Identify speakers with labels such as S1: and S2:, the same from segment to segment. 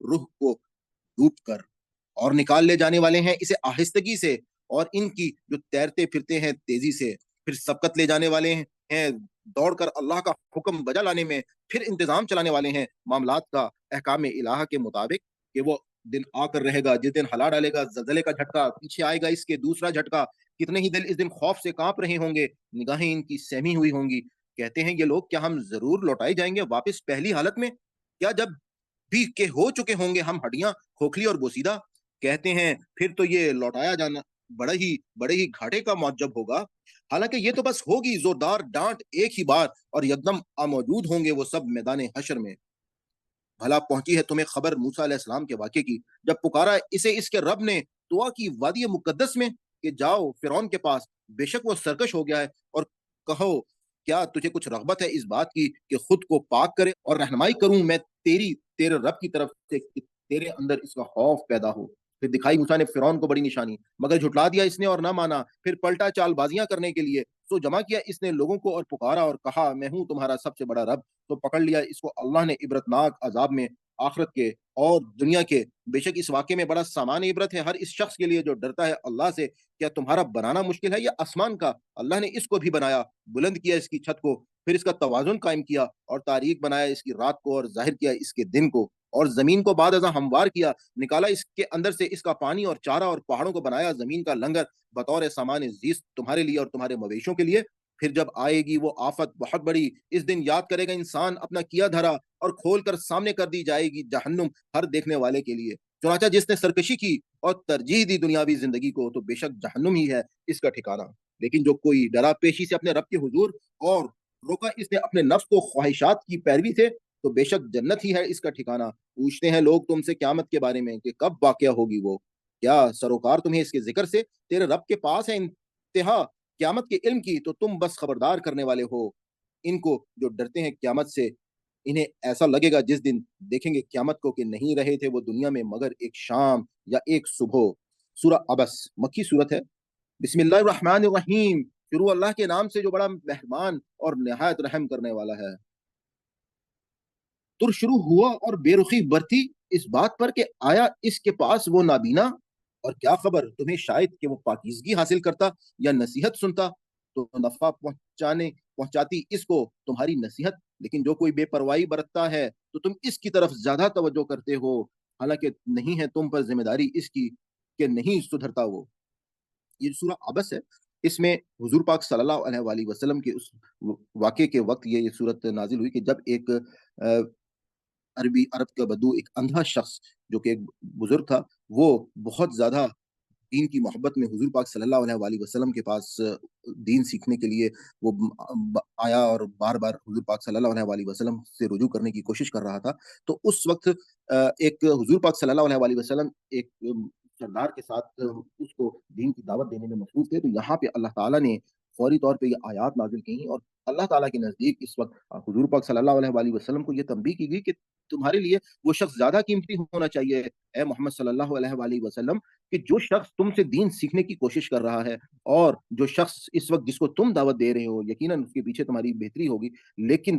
S1: روح کو ڈوب کر، اور نکال لے جانے والے ہیں اسے آہستگی سے، اور ان کی جو تیرتے پھرتے ہیں تیزی سے، پھر سبقت لے جانے والے ہیں دوڑ کر اللہ کا حکم بجا لانے میں، پھر انتظام چلانے والے ہیں معاملات کا احکام الہہ کے مطابق، کہ وہ دن آ کر رہے گا جس دن ہلا ڈالے گا زلزلے کا جھٹکا، پیچھے آئے گا اس کے دوسرا جھٹکا، کتنے ہی دل اس دن خوف سے کانپ رہے ہوں گے، نگاہیں ان کی سہمی ہوئی ہوں گی، کہتے ہیں یہ لوگ کیا ہم ضرور لوٹائے جائیں گے واپس پہلی حالت میں، کیا جب بھی کہ ہو چکے ہوں گے ہم ہڈیاں کھوکھلی اور بوسیدہ، کہتے ہیں پھر تو یہ لوٹایا جانا بڑے ہی گھاٹے کا معجب ہوگا، حالانکہ یہ تو بس ہوگی زوردار ڈانٹ ایک ہی بار، اور یکدم موجود ہوں گے وہ سب میدان حشر میں۔ بھلا پہنچی ہے تمہیں خبر موسیٰ علیہ السلام کے واقعے کی، جب پکارا اسے اس کے رب نے طوا کی وادی مقدس میں کہ جاؤ فرعون کے پاس، بے شک وہ سرکش ہو گیا ہے، اور کہو کیا تجھے کچھ رغبت ہے اس بات کی کہ خود کو پاک کرے اور رہنمائی کروں میں تیرے رب کی طرف سے کہ تیرے اندر اس کا خوف پیدا ہو۔ پھر دکھائی موسیٰ نے فرعون کو بڑی نشانی، مگر جھٹلا دیا اس نے اور نہ مانا، پھر پلٹا چال بازیاں کرنے کے لیے، سو جمع کیا اس نے لوگوں کو اور پکارا اور کہا میں ہوں تمہارا سب سے بڑا رب، تو پکڑ لیا اس کو اللہ نے عبرتناک عذاب میں، آخرت کے اور دنیا کے۔ بے شک اس واقعے میں بڑا سامان عبرت ہے ہر اس شخص کے لیے جو ڈرتا ہے اللہ سے، کیا تمہارا بنانا مشکل ہے یا آسمان کا، اللہ نے اس کو بھی بنایا، بلند کیا اس کی چھت کو، پھر اس کا توازن قائم کیا، اور تاریک بنایا اس کی رات کو اور ظاہر کیا اس کے دن کو، اور زمین کو بعد ازاں ہموار کیا، نکالا اس کے اندر سے اس کا پانی اور چارہ، اور پہاڑوں کو بنایا زمین کا لنگر بطور سامان زیست تمہارے لیے اور تمہارے مویشوں کے لیے۔ پھر جب آئے گی وہ آفت بہت بڑی، اس دن یاد کرے گا انسان اپنا کیا دھرا، اور کھول کر سامنے کر دی جائے گی جہنم ہر دیکھنے والے کے لیے۔ چنانچہ جس نے سرکشی کی اور ترجیح دی دنیاوی زندگی کو، تو بے شک جہنم ہی ہے اس کا ٹھکانہ، لیکن جو کوئی ڈرا پیشی سے اپنے رب کے حضور، اور روکا اس نے اپنے نفس کو خواہشات کی پیروی سے، تو بے شک جنت ہی ہے اس کا ٹھکانہ۔ پوچھتے ہیں لوگ تم سے قیامت کے بارے میں کہ کب واقعہ ہوگی وہ، کیا سروکار تمہیں اس کے ذکر سے تیرے رب کے پاس ہے انتہا قیامت کے علم کی، تو تم بس خبردار کرنے والے ہو۔ ان کو جو ڈرتے ہیں قیامت سے، انہیں ایسا لگے گا جس دن دیکھیں گے قیامت کو کہ نہیں رہے تھے وہ دنیا میں مگر ایک شام یا ایک صبح۔ سورہ عبس مکی صورت ہے۔ بسم اللہ الرحمن الرحیم، شروع اللہ کے نام سے جو بڑا مہربان اور نہایت رحم کرنے والا ہے۔ تر شروع ہوا اور بے رخی برتی اس بات پر کہ آیا اس کے پاس وہ نابینا، اور کیا خبر تمہیں شاید کہ وہ پاکیزگی حاصل کرتا یا نصیحت سنتا، تو نفع پہنچاتی اس کو تمہاری نصیحت، لیکن جو کوئی بے پرواہی برتتا ہے تو تم اس کی طرف زیادہ توجہ کرتے ہو، حالانکہ نہیں ہے تم پر ذمہ داری اس کی کہ نہیں سدھرتا وہ۔ یہ سورہ عبس ہے، اس میں حضور پاک صلی اللہ علیہ وآلہ وسلم کے اس واقعے کے وقت یہ صورت نازل ہوئی کہ جب ایک عرب کا بدو، ایک اندھا شخص جو کہ ایک بزرگ تھا، وہ بہت زیادہ دین کی محبت میں حضور پاک صلی اللہ علیہ وآلہ وسلم کے پاس دین سیکھنے کے لیے وہ آیا، اور بار بار حضور پاک صلی اللہ علیہ وآلہ وسلم سے رجوع کرنے کی کوشش کر رہا تھا، تو اس وقت ایک حضور پاک صلی اللہ علیہ وآلہ وسلم ایک سردار کے ساتھ اس کو دین کی دعوت دینے میں مصروف تھے، تو یہاں پہ اللہ تعالیٰ نے فوری طور پہ یہ آیات نازل کی، اور اللہ تعالیٰ کے نزدیک اس وقت حضور پاک صلی اللہ علیہ وآلہ وسلم کو یہ تنبیہ کی گئی کہ تمہارے لیے وہ شخص زیادہ قیمتی ہونا چاہیے اے محمد صلی اللہ علیہ وآلہ وسلم، کہ جو شخص تم سے دین سیکھنے کی کوشش کر رہا ہے، اور جو شخص اس وقت جس کو تم دعوت دے رہے ہو، یقیناً اس کے پیچھے تمہاری بہتری ہوگی، لیکن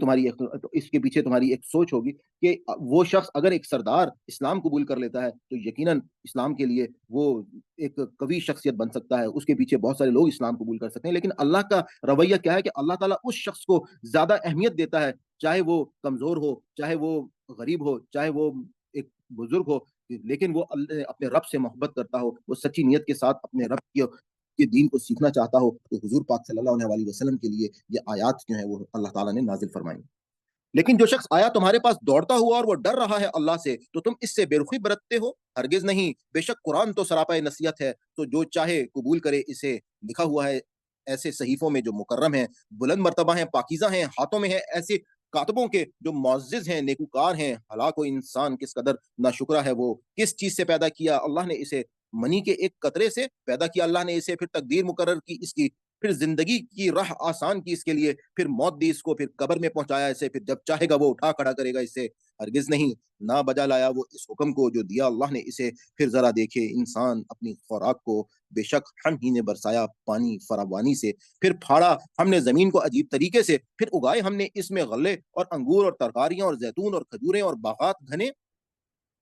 S1: اس کے پیچھے تمہاری ایک سوچ ہوگی کہ وہ شخص اگر ایک سردار اسلام قبول کر لیتا ہے تو یقیناً اسلام کے لیے وہ ایک قوی شخصیت بن سکتا ہے، اس کے پیچھے بہت سارے لوگ اسلام قبول کر سکتے ہیں، لیکن اللہ کا رویہ کیا ہے کہ اللہ تعالیٰ اس شخص کو زیادہ اہمیت دیتا ہے، چاہے وہ کمزور ہو، چاہے وہ غریب ہو، چاہے وہ ایک بزرگ ہو، لیکن وہ اپنے رب سے محبت کرتا ہو، وہ سچی نیت کے ساتھ اپنے رب کے دین کو سیکھنا چاہتا ہو، تو حضور پاک صلی اللہ علیہ وآلہ وسلم کے لیے یہ آیات جو ہیں وہ اللہ تعالیٰ نے نازل فرمائی۔ لیکن جو شخص آیا تمہارے پاس دوڑتا ہوا اور وہ ڈر رہا ہے اللہ سے، تو تم اس سے بے رخی برتتے ہو؟ ہرگز نہیں، بے شک قرآن تو سراپا نصیحت ہے، تو جو چاہے قبول کرے اسے، لکھا ہوا ہے ایسے صحیفوں میں جو مکرم ہیں، بلند مرتبہ ہیں، پاکیزہ ہیں، ہاتھوں میں ہے ایسے کاتبوں کے جو معزز ہیں، نیکوکار ہیں۔ ہلاک و انسان کس قدر ناشکرا ہے وہ، کس چیز سے پیدا کیا اللہ نے اسے، منی کے ایک قطرے سے پیدا کیا اللہ نے اسے، پھر تقدیر مقرر کی اس کی، پھر زندگی کی راہ آسان کی اس کے لیے، پھر موت دی اس کو، پھر قبر میں پہنچایا اسے، پھر جب چاہے گا وہ اٹھا کھڑا کرے گا اسے۔ ہرگز نہیں، نہ بجا لایا وہ اس حکم کو جو دیا اللہ نے اسے۔ پھر ذرا دیکھے انسان اپنی خوراک کو، بے شک ہم ہی نے برسایا پانی فراوانی سے، پھر پھاڑا ہم نے زمین کو عجیب طریقے سے، پھر اگائے ہم نے اس میں غلے اور انگور اور ترکاریاں اور زیتون اور کھجوریں اور باغات گھنے،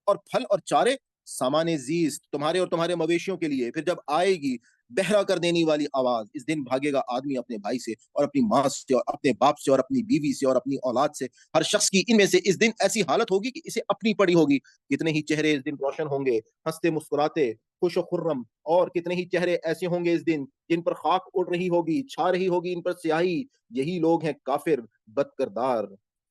S1: اور پھل اور چارے سامان زیست تمہارے اور تمہارے مویشیوں کے لیے. پھر جب آئے گی بہرا کر دینے والی آواز، اس دن بھاگے گا آدمی اپنے بھائی سے اور اپنی ماں سے اور اپنے باپ سے اور اپنی بیوی سے اور اپنی اولاد سے. ہر شخص کی ان میں سے اس دن ایسی حالت ہوگی کہ اسے اپنی پڑی ہوگی. کتنے ہی چہرے اس دن روشن ہوں گے، ہنستے مسکراتے، خوش و خرم، اور کتنے ہی چہرے ایسے ہوں گے اس دن جن پر خاک اڑ رہی ہوگی، چھا رہی ہوگی ان پر سیاہی. یہی لوگ ہیں کافر، بد کردار.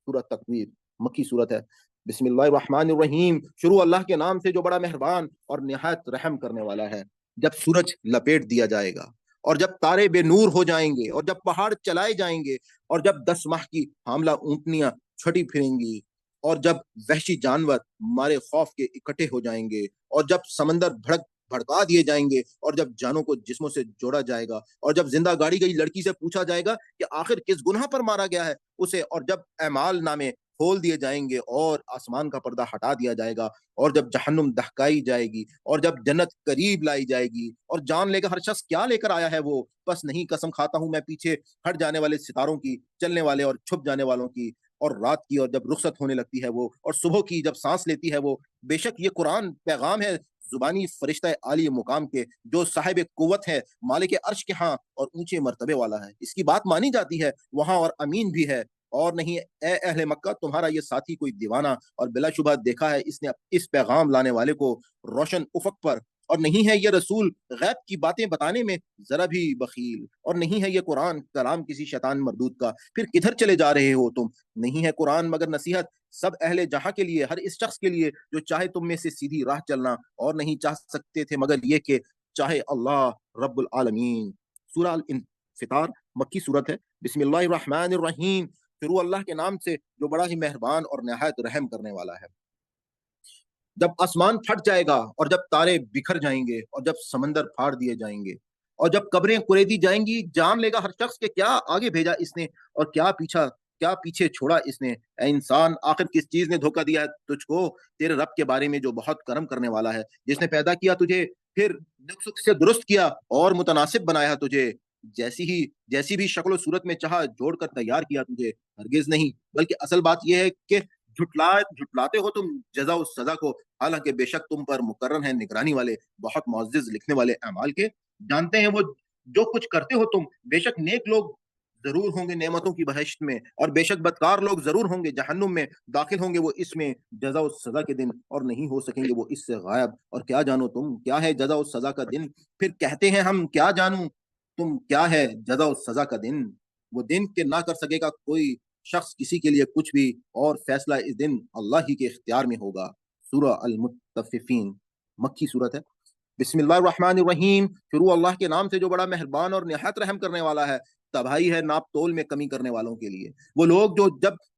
S1: سورۃ تکویر مکی صورت ہے. بسم اللہ الرحمن الرحیم. شروع اللہ کے نام سے جو بڑا مہربان اور نہایت رحم کرنے والا ہے. جب سورج لپیٹ دیا جائے گا اور جب تارے بے نور ہو جائیں گے اور جب پہاڑ چلائے جائیں گے اور جب 10 ماہ کی حاملہ اونٹنیاں چھٹی پھریں گی اور جب وحشی جانور مارے خوف کے اکٹھے ہو جائیں گے اور جب سمندر بھڑکا دیے جائیں گے اور جب جانوں کو جسموں سے جوڑا جائے گا اور جب زندہ گاڑی گئی لڑکی سے پوچھا جائے گا کہ آخر کس گناہ پر مارا گیا ہے اسے، اور جب اعمال نامے کھول دیے جائیں گے اور آسمان کا پردہ ہٹا دیا جائے گا اور جب جہنم دہکائی جائے گی اور جب جنت قریب لائی جائے گی اور جان لے گا ہر شخص کیا لے کر آیا ہے وہ. بس نہیں، قسم کھاتا ہوں میں پیچھے ہٹ جانے والے ستاروں کی، چلنے والے اور چھپ جانے والوں کی، اور رات کی اور جب رخصت ہونے لگتی ہے وہ، اور صبح کی جب سانس لیتی ہے وہ. بے شک یہ قرآن پیغام ہے زبانی فرشتہ عالی مقام کے، جو صاحب قوت ہے، مالک عرش کے ہاں اور اونچے مرتبے والا ہے. اس کی بات مانی جاتی ہے وہاں اور امین بھی ہے. اور نہیں اے اہل مکہ، تمہارا یہ ساتھی کوئی دیوانہ، اور بلا شبہ دیکھا ہے اس نے اس پیغام لانے والے کو روشن افق پر، اور نہیں ہے یہ رسول غیب کی باتیں بتانے میں ذرا بھی بخیل، اور نہیں ہے یہ قرآن کلام کسی شیطان مردود کا. پھر کدھر چلے جا رہے ہو تم؟ نہیں ہے قرآن مگر نصیحت سب اہل جہاں کے لیے، ہر اس شخص کے لیے جو چاہے تم میں سے سیدھی راہ چلنا، اور نہیں چاہ سکتے تھے مگر یہ کہ چاہے اللہ رب العالمین. سورہ الانفطار مکی صورت ہے. بسم اللہ الرحمن الرحیم. شروع اللہ کے نام سے جو بڑا ہی مہربان اور نہایت رحم کرنے والا ہے. جب آسمان پھٹ جائے گا اور جب تارے بکھر جائیں گے اور جب سمندر پھاڑ دیے جائیں گے اور جب قبریں کریدی جائیں گی، جان لے گا ہر شخص کہ کیا آگے بھیجا اس نے اور کیا پیچھے چھوڑا اس نے. اے انسان، آخر کس چیز نے دھوکہ دیا ہے تجھ کو تیرے رب کے بارے میں جو بہت کرم کرنے والا ہے، جس نے پیدا کیا تجھے، پھر نقص سے درست کیا اور متناسب بنایا تجھے، جیسی بھی شکل و صورت میں چاہا جوڑ کر تیار کیا تجھے. ہرگز نہیں، بلکہ اصل بات یہ ہے کہ جھٹلاتے ہو تم جزا و سزا کو، حالانکہ بے شک تم پر مقرر ہیں نگرانی والے، بہت معزز لکھنے والے اعمال کے. جانتے ہیں وہ جو کچھ کرتے ہو تم. بے شک نیک لوگ ضرور ہوں گے نعمتوں کی بہشت میں، اور بے شک بدکار لوگ ضرور ہوں گے جہنم میں. داخل ہوں گے وہ اس میں جزا و سزا کے دن، اور نہیں ہو سکیں گے وہ اس سے غائب. اور کیا جانو تم کیا ہے جزا و سزا کا دن؟ پھر کہتے ہیں ہم کیا جانوں تم کیا ہے جزا و سزا کا دن. وہ دن کہ نہ کر سکے گا کوئی شخص کسی کے لیے کچھ بھی، اور فیصلہ اس دن اللہ ہی کے اختیار میں ہوگا. سورہ المطففین مکی صورت ہے. بسم اللہ الرحمن الرحیم. شروع اللہ کے نام سے جو بڑا مہربان اور نہایت رحم کرنے والا ہے. تباہی ہے ناپ تول میں کمی کرنے والوں کے لیے. وہ لوگ جو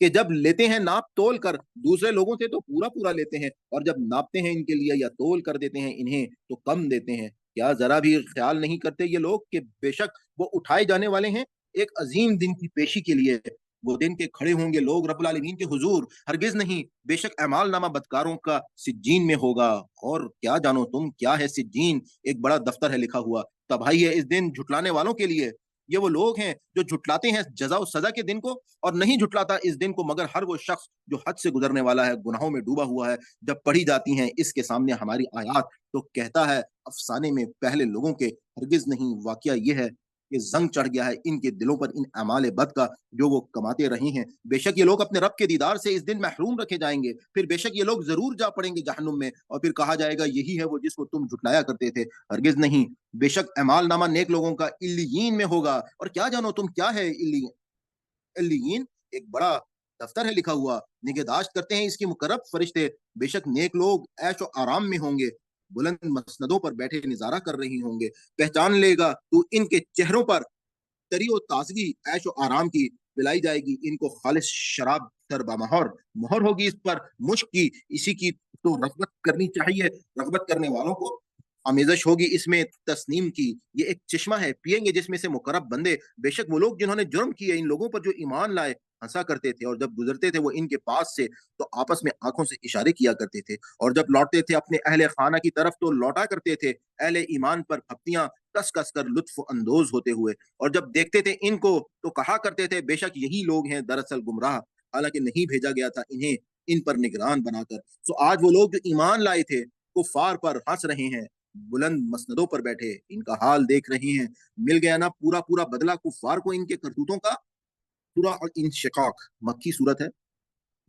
S1: جب لیتے ہیں ناپ تول کر دوسرے لوگوں سے تو پورا پورا لیتے ہیں، اور جب ناپتے ہیں ان کے لیے یا تول کر دیتے ہیں انہیں تو کم دیتے ہیں. کیا ذرا بھی خیال نہیں کرتے یہ لوگ کہ بے شک وہ اٹھائے جانے والے ہیں ایک عظیم دن کی پیشی کے لیے؟ وہ دن کے کھڑے ہوں گے لوگ رب العالمین کے حضور. ہرگز نہیں، بے شک اعمال نامہ بدکاروں کا سجین میں ہوگا. اور کیا جانو تم کیا ہے سجین؟ ایک بڑا دفتر ہے لکھا ہوا. تباہی ہے اس دن جھٹلانے والوں کے لیے. یہ وہ لوگ ہیں جو جھٹلاتے ہیں جزا و سزا کے دن کو، اور نہیں جھٹلاتا اس دن کو مگر ہر وہ شخص جو حد سے گزرنے والا ہے، گناہوں میں ڈوبا ہوا ہے. جب پڑھی جاتی ہیں اس کے سامنے ہماری آیات تو کہتا ہے افسانے میں پہلے لوگوں کے. ہرگز نہیں، واقعہ یہ ہے کہ زنگ چڑھ گیا ہے ان کے دلوں پر ان اعمال بد کا جو وہ کماتے رہے ہیں. بے شک یہ لوگ اپنے رب کے دیدار سے اس دن محروم رکھے جائیں گے. پھر بے شک یہ لوگ ضرور جا پڑیں گے جہنم میں، اور پھر کہا جائے گا یہی ہے وہ جس کو تم جھٹلایا کرتے تھے. ہرگز نہیں، بے شک اعمال نامہ نیک لوگوں کا علیین میں ہوگا. اور کیا جانو تم کیا ہے علیین؟ ایک بڑا دفتر ہے لکھا ہوا، نگہداشت کرتے ہیں اس کی مقرب فرشتے. بے شک نیک لوگ عیش و آرام میں ہوں گے، بلند مسندوں پر بیٹھے نظارہ کر رہی ہوں گے. پہچان لے گا تو ان کے چہروں پر تری و تازگی عیش و آرام کی پلائی جائے گی. ان کو خالص شراب تربا مہر ہوگی اس پر مشک کی. اسی کی تو رغبت کرنی چاہیے رغبت کرنے والوں کو. آمیزش ہوگی اس میں تسنیم کی. یہ ایک چشمہ ہے پیئیں گے جس میں سے مقرب بندے. بے شک وہ لوگ جنہوں نے جرم کیے، ان لوگوں پر جو ایمان لائے ہنسا کرتے تھے، اور جب گزرتے تھے وہ ان کے پاس سے تو آپس میں آنکھوں سے اشارے کیا کرتے تھے، اور جب لوٹتے تھے اپنے اہل خانہ کی طرف تو لوٹا کرتے تھے اہل ایمان پر پھپتیاں کس کس کر لطف اندوز ہوتے ہوئے. اور جب دیکھتے تھے ان کو تو کہا کرتے تھے بے شک یہی لوگ ہیں دراصل گمراہ، حالانکہ نہیں بھیجا گیا تھا انہیں ان پر نگران بنا کر. سو آج وہ لوگ جو ایمان لائے تھے کفار پر ہنس رہے ہیں, بلند مسندوں پر بیٹھے ان کا حال دیکھ رہے ہیں. مل گیا نا پورا پورا بدلہ کفار کو ان کے کرتوتوں کا. سورہ الانشقاق مکی صورت ہے.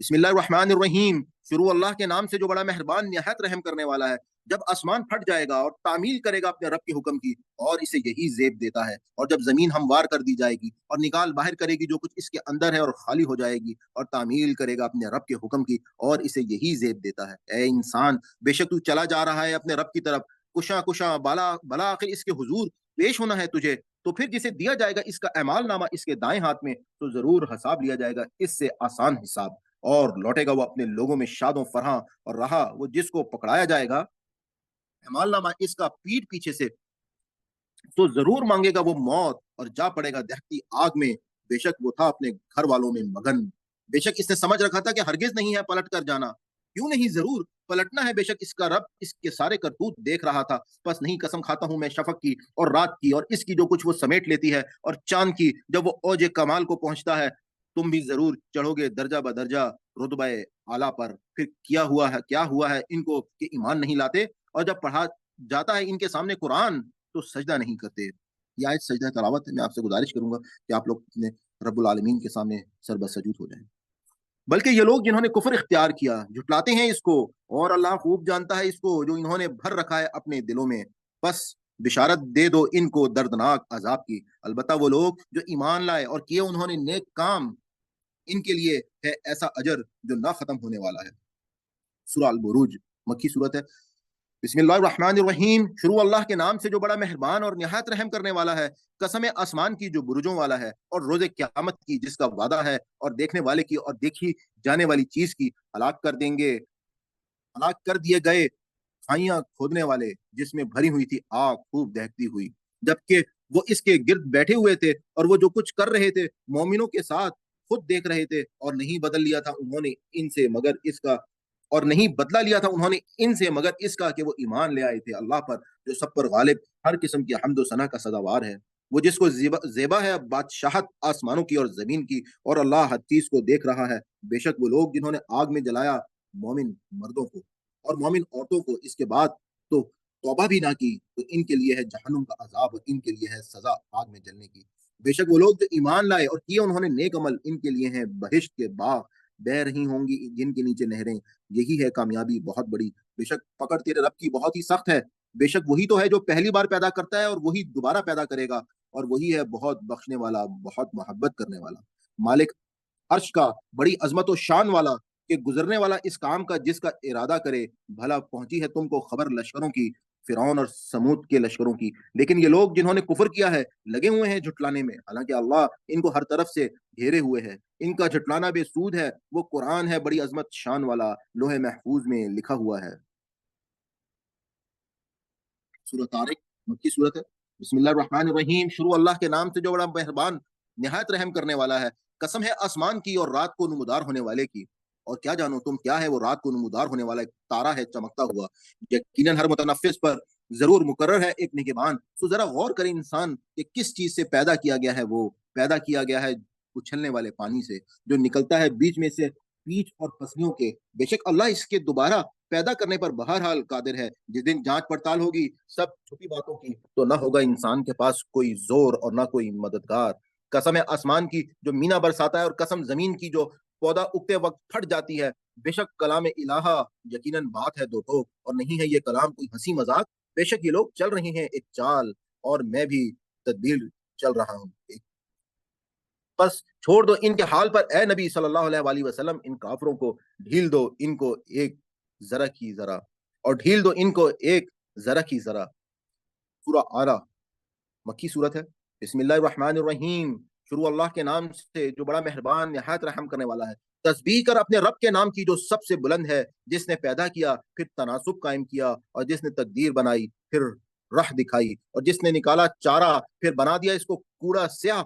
S1: بسم اللہ الرحمن الرحیم. شروع اللہ کے نام سے جو بڑا مہربان نہایت رحم کرنے والا ہے. جب آسمان پھٹ جائے گا اور تعمیل کرے گا اپنے رب کے حکم کی, اور اسے یہی زیب دیتا ہے, اور جب زمین ہموار کر دی جائے گی اور نکال باہر کرے گی جو کچھ اس کے اندر ہے اور خالی ہو جائے گی, اور تعمیل کرے گا اپنے رب کے حکم کی, اور اسے یہی زیب دیتا ہے. اے انسان, بے شک تو چلا جا رہا ہے اپنے رب کی طرف, کشاں کشاں بالا بلا آخر اس کے حضور پیش ہونا ہے تجھے. تو پھر جسے دیا جائے گا اس کا اعمال نامہ اس کے دائیں ہاتھ میں, تو ضرور حساب لیا جائے گا اس سے آسان حساب, اور لوٹے گا وہ اپنے لوگوں میں شاد و فرحاں. اور رہا وہ جس کو پکڑایا جائے گا اعمال نامہ اس کا پیٹ پیچھے سے, تو ضرور مانگے گا وہ موت, اور جا پڑے گا دہتی آگ میں. بے شک وہ تھا اپنے گھر والوں میں مگن. بے شک اس نے سمجھ رکھا تھا کہ ہرگز نہیں ہے پلٹ کر جانا. کیوں نہیں, ضرور پلٹنا ہے. بے شک اس کا رب اس کے سارے کرتوت دیکھ رہا تھا. بس نہیں, قسم کھاتا ہوں میں شفق کی اور رات کی, اور اس کی جو کچھ وہ سمیٹ لیتی ہے, اور چاند کی جب وہ اوج کمال کو پہنچتا ہے. تم بھی ضرور چڑھو گے درجہ بدرجہ رتبہ اعلیٰ پر. پھر کیا ہوا ہے ان کو کہ ایمان نہیں لاتے, اور جب پڑھا جاتا ہے ان کے سامنے قرآن تو سجدہ نہیں کرتے. یہ آیت سجدہ تلاوت ہے. میں آپ سے گزارش کروں گا کہ آپ لوگ اپنے رب العالمین کے سامنے سربسجود ہو جائیں. بلکہ یہ لوگ جنہوں نے کفر اختیار کیا جھٹلاتے ہیں اس کو, اور اللہ خوب جانتا ہے اس کو جو انہوں نے بھر رکھا ہے اپنے دلوں میں. بس بشارت دے دو ان کو دردناک عذاب کی. البتہ وہ لوگ جو ایمان لائے اور کیے انہوں نے نیک کام, ان کے لیے ہے ایسا اجر جو نہ ختم ہونے والا ہے. سورہ البروج مکی صورت ہے. بسم اللہ الرحمن الرحیم. شروع اللہ کے نام سے جو بڑا مہربان اور نہایت رحم کرنے والا ہے. قسم آسمان کی جو برجوں والا ہے, اور روز قیامت کی جس کا وعدہ ہے, اور دیکھنے والے کی اور دیکھی جانے والی چیز کی. ہلاک کر دیے گئے کھائیاں کھودنے والے جس میں بھری ہوئی تھی آگ خوب دہکتی ہوئی, جبکہ وہ اس کے گرد بیٹھے ہوئے تھے, اور وہ جو کچھ کر رہے تھے مومنوں کے ساتھ خود دیکھ رہے تھے, اور نہیں بدل لیا تھا انہوں نے ان سے مگر اس کا, اور نہیں بدلا لیا تھا انہوں نے ان سے مگر اس کا کہ وہ ایمان لے آئے تھے اللہ پر جو سب پر غالب ہر قسم کی حمد و ثنا کا سزاوار ہے. وہ جس کو زیبا ہے بادشاہت آسمانوں کی اور زمین کی, اور اللہ ہر چیز کو دیکھ رہا ہے. بے شک وہ لوگ جنہوں نے آگ میں جلایا مومن مردوں کو اور مومن عورتوں کو, اس کے بعد تو توبہ بھی نہ کی, تو ان کے لیے ہے جہنم کا عذاب, اور ان کے لیے ہے سزا آگ میں جلنے کی. بے شک وہ لوگ جو ایمان لائے اور کیے انہوں نے نیک عمل, ان کے لیے ہیں بہشت کے باغ بہ رہی ہوں گی جن کے نیچے نہریں. یہی ہے کامیابی بہت بڑی. بے شک پکڑ تیرے رب کی بہت ہی سخت ہے. بے شک وہی تو ہے جو پہلی بار پیدا کرتا ہے اور وہی دوبارہ پیدا کرے گا, اور وہی ہے بہت بخشنے والا بہت محبت کرنے والا. مالک عرش کا بڑی عظمت و شان والا, کہ گزرنے والا اس کام کا جس کا ارادہ کرے. بھلا پہنچی ہے تم کو خبر لشکروں کی, فرعون اور سمود کے لشکروں کی. لیکن یہ لوگ جنہوں نے کفر کیا ہے لگے ہوئے ہیں جھٹلانے میں, حالانکہ اللہ ان کو ہر طرف سے گھیرے ہوئے ہے. ان کا جھٹلانا بے سود ہے. وہ قرآن ہے بڑی عظمت شان والا, لوح محفوظ میں لکھا ہوا ہے. سورہ طارق مکی صورت ہے. بسم اللہ الرحمن الرحیم. شروع اللہ کے نام سے جو بڑا مہربان نہایت رحم کرنے والا ہے. قسم ہے آسمان کی اور رات کو نمودار ہونے والے کی. اور کیا جانو تم کیا ہے وہ رات کو نمودار ہونے والا ایک تارا ہے چمکتا ہوا. یقیناً ہر متنفس پر ضرور مقرر ہے ایک نگہبان. سو ذرا غور کرے انسان کہ کس چیز سے پیدا کیا گیا ہے. وہ پیدا کیا گیا ہے اچھلنے والے پانی سے جو نکلتا ہے بیچ میں سے پیچ اور پسلیوں کے. بے شک اللہ اس کے دوبارہ پیدا کرنے پر بہرحال قادر ہے. جس دن جانچ پڑتال ہوگی سب چھپی باتوں کی, تو نہ ہوگا انسان کے پاس کوئی زور اور نہ کوئی مددگار. قسم ہے آسمان کی جو مینا برساتا ہے, اور قسم زمین کی جو پودا اگتے وقت پھٹ جاتی ہے. بے شک کلام الہا یقیناً بات ہے دو ٹوک, اور نہیں ہے یہ کلام کوئی ہنسی مذاق. بے شک یہ لوگ چل رہے ہیں ایک چال, اور میں بھی تدبیر چل رہا ہوں. بس چھوڑ دو ان کے حال پر اے نبی صلی اللہ علیہ وآلہ وسلم. ان کافروں کو ڈھیل دو ان کو ایک ذرا کی ذرا, اور ڈھیل دو ان کو ایک ذرا کی ذرا. سورہ آرا مکی صورت ہے. بسم اللہ الرحمن الرحیم. شروع اللہ کے نام سے جو بڑا مہربان نہایت رحم کرنے والا ہے. تسبیح کر اپنے رب کے نام کی جو سب سے بلند ہے, جس نے پیدا کیا پھر تناسب قائم کیا, اور جس نے تقدیر بنائی پھر راہ دکھائی, اور جس نے نکالا چارہ پھر بنا دیا اس کو کوڑا سیاہ.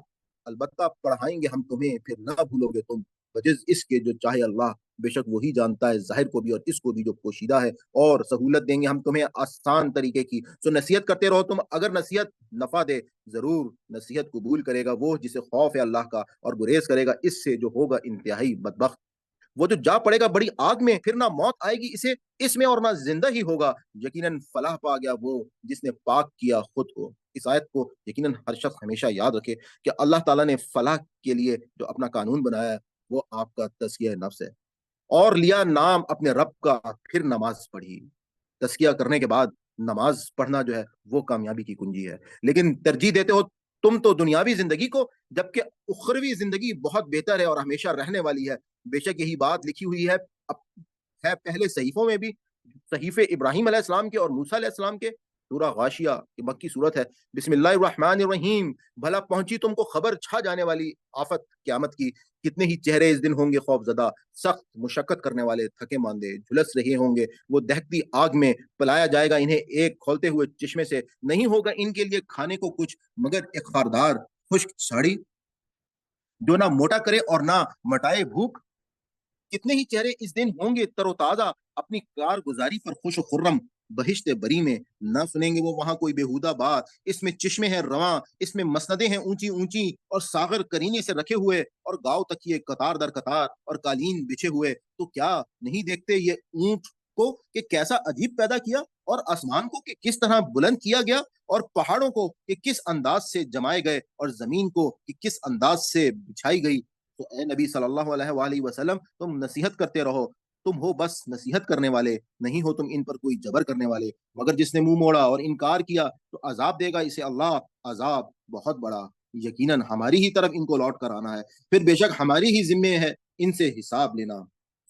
S1: البتہ پڑھائیں گے ہم تمہیں پھر نہ بھولو گے تم, بجز اس کے جو چاہے اللہ. بے شک وہی جانتا ہے ظاہر کو بھی اور اس کو بھی جو پوشیدہ ہے, اور سہولت دیں گے ہم تمہیں آسان طریقے کی. سو نصیحت کرتے رہو تم, اگر نصیحت نفع دے ضرور نصیحت قبول کرے گا وہ جسے خوف ہے اللہ کا, اور گریز کرے گا اس سے جو ہوگا انتہائی بدبخت. وہ جو جا پڑے گا بڑی آگ میں، پھر نہ موت آئے گی اسے اس میں اور نہ زندہ ہی ہوگا، یقیناً فلاح پا گیا وہ جس نے پاک کیا خود کو۔ اس آیت کو یقیناً ہر شخص ہمیشہ یاد رکھے کہ اللہ تعالیٰ نے فلاح کے لیے جو اپنا قانون بنایا ہے وہ آپ کا تزکیہ نفس ہے، اور لیا نام اپنے رب کا، پھر نماز پڑھی۔ تزکیہ کرنے کے بعد نماز پڑھنا جو ہے وہ کامیابی کی کنجی ہے، لیکن ترجیح دیتے ہو تم تو دنیاوی زندگی کو، جبکہ اخروی زندگی بہت بہتر ہے اور ہمیشہ رہنے والی ہے۔ بے شک یہی بات لکھی ہوئی ہے ہے پہلے صحیفوں میں بھی، صحیفے ابراہیم علیہ السلام کے اور موسیٰ علیہ السلام کے۔ سورہ غاشیہ یہ مکی صورت ہے۔ بسم اللہ الرحمن الرحیم، بھلا پہنچی تم کو خبر چھا جانے والی آفت قیامت کی، کتنے ہی چہرے اس دن ہوں گے خوف زدہ، سخت مشقت کرنے والے تھکے ماندے جھلس رہے ہوں گے، وہ دہکتی آگ میں پلایا جائے گا انہیں ایک کھولتے ہوئے چشمے سے، نہیں ہوگا ان کے لیے کھانے کو کچھ مگر ایک خاردار خشک ساڑی جو نہ موٹا کرے اور نہ مٹائے بھوک۔ کتنے ہی چہرے اس دن ہوں گے تر و تازہ، اپنی کارگزاری پر خوش و خرم، بہشت بری میں نہ سنیں گے وہ وہاں کوئی بےہودہ بات، اس میں چشمے ہیں رواں، اس میں مسندیں ہیں اونچی اونچی اور ساغر کرینے سے رکھے ہوئے، اور گاؤ تکیے قطار در قطار اور قالین بچھے ہوئے، تو کیا نہیں دیکھتے یہ اونٹ کو کہ کیسا عجیب پیدا کیا، اور آسمان کو کہ کس طرح بلند کیا گیا، اور پہاڑوں کو کہ کس انداز سے جمائے گئے، اور زمین کو کہ کس انداز سے بچھائی گئی۔ تو اے نبی صلی اللہ علیہ وآلہ وسلم، تم نصیحت کرتے رہو، تم ہو بس نصیحت کرنے والے، نہیں ہو تم ان پر کوئی جبر کرنے والے، مگر جس نے منہ موڑا اور انکار کیا تو عذاب دے گا اسے اللہ، عذاب بہت بڑا، یقیناً ہماری ہی طرف ان کو لوٹ کر آنا ہے، پھر بے شک ہماری ہی ذمے ہے ان سے حساب لینا۔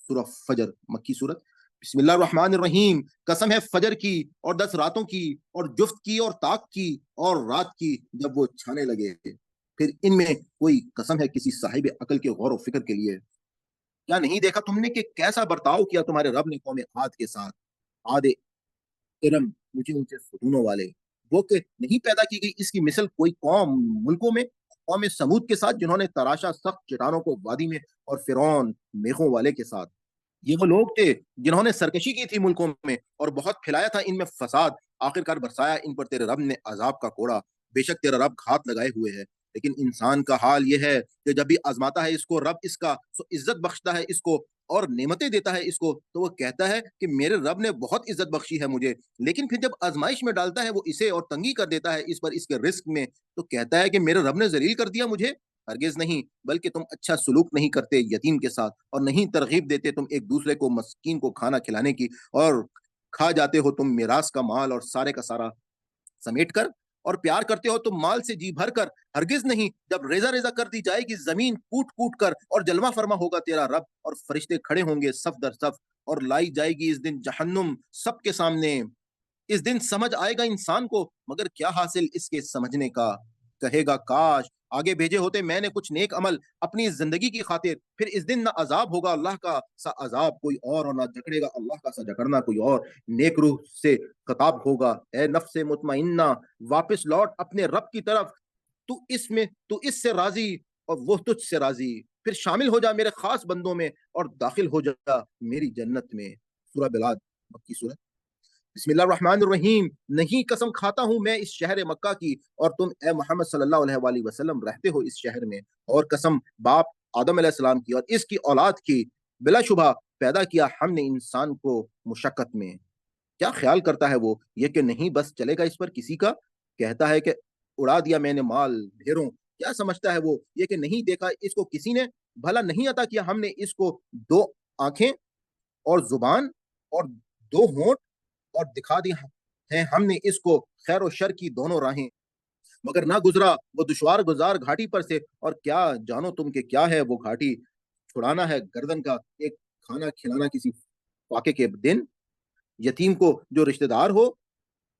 S1: سورہ فجر مکی صورت۔ بسم اللہ الرحمن الرحیم، قسم ہے فجر کی اور 10 راتوں کی اور جفت کی اور طاق کی اور رات کی جب وہ چھانے لگے، پھر ان میں کوئی قسم ہے کسی صاحب عقل کے غور و فکر کے لیے۔ کیا نہیں دیکھا تم نے کہ کیسا برتاؤ کیا تمہارے رب نے قوم عاد کے ساتھ، عاد ارم اونچے اونچے ستونوں والے، وہ کہ نہیں پیدا کی گئی اس کی مثل کوئی قوم ملکوں میں، قوم سمود کے ساتھ جنہوں نے تراشا سخت چٹانوں کو وادی میں، اور فرعون میخوں والے کے ساتھ۔ یہ وہ لوگ تھے جنہوں نے سرکشی کی تھی ملکوں میں اور بہت پھیلایا تھا ان میں فساد، آخرکار برسایا ان پر تیرے رب نے عذاب کا کوڑا، بے شک تیرا رب گھات لگائے ہوئے ہے۔ لیکن انسان کا حال یہ ہے کہ جب بھی آزماتا ہے اس کو رب اس کا، سو عزت بخشتا ہے اس کو اور نعمتیں دیتا ہے اس کو، تو وہ کہتا ہے کہ میرے رب نے بہت عزت بخشی ہے مجھے، لیکن پھر جب آزمائش میں ڈالتا ہے وہ اسے اور تنگی کر دیتا ہے اس پر اس کے رزق میں، تو کہتا ہے کہ میرے رب نے ذلیل کر دیا مجھے۔ ہرگز نہیں، بلکہ تم اچھا سلوک نہیں کرتے یتیم کے ساتھ، اور نہیں ترغیب دیتے تم ایک دوسرے کو مسکین کو کھانا کھلانے کی، اور کھا جاتے ہو تم میراث کا مال اور سارے کا سارا سمیٹ کر، اور پیار کرتے ہو تم مال سے جی بھر کر۔ ہرگز نہیں، جب ریزہ ریزہ کر دی جائے گی زمین کوٹ کوٹ کر، اور جلوہ فرما ہوگا تیرا رب، اور فرشتے کھڑے ہوں گے صف در صف، اور لائی جائے گی اس دن جہنم سب کے سامنے۔ اس دن سمجھ آئے گا انسان کو، مگر کیا حاصل اس کے سمجھنے کا، کہے گا کاش آگے بھیجے ہوتے میں نے کچھ نیک عمل اپنی زندگی کی خاطر، پھر اس دن نہ عذاب ہوگا اللہ کا سا عذاب کوئی اور نہ جکڑے گا اللہ کا سا جکڑنا کوئی اور۔ نیک روح سے خطاب ہوگا، اے نفس مطمئنہ، واپس لوٹ اپنے رب کی طرف، تو اس سے راضی اور وہ تجھ سے راضی، پھر شامل ہو جا میرے خاص بندوں میں اور داخل ہو جا میری جنت میں۔ سورہ بلاد مکی سورہ۔ بسم اللہ الرحمن الرحیم، نہیں قسم کھاتا ہوں میں اس شہر مکہ کی، اور تم اے محمد صلی اللہ علیہ وآلہ وسلم رہتے ہو اس شہر میں، اور قسم باپ آدم علیہ السلام کی اور اس کی اولاد کی، بلا شبہ پیدا کیا ہم نے انسان کو مشقت میں۔ کیا خیال کرتا ہے وہ یہ کہ نہیں بس چلے گا اس پر کسی کا، کہتا ہے کہ اڑا دیا میں نے مال ڈھیروں، کیا سمجھتا ہے وہ یہ کہ نہیں دیکھا اس کو کسی نے، بھلا نہیں عطا کیا ہم نے اس کو 2 آنکھیں اور زبان اور 2 ہونٹ، اور دکھا دی ہیں ہم نے اس کو خیر و شر کی دونوں راہیں، مگر نہ گزرا وہ دشوار گزار گھاٹی پر سے، اور کیا جانو تم کہ کیا ہے وہ گھاٹی، چھڑانا ہے گردن کا ایک کھانا کھلانا کسی فاقے کے دن، یتیم کو جو رشتہ دار ہو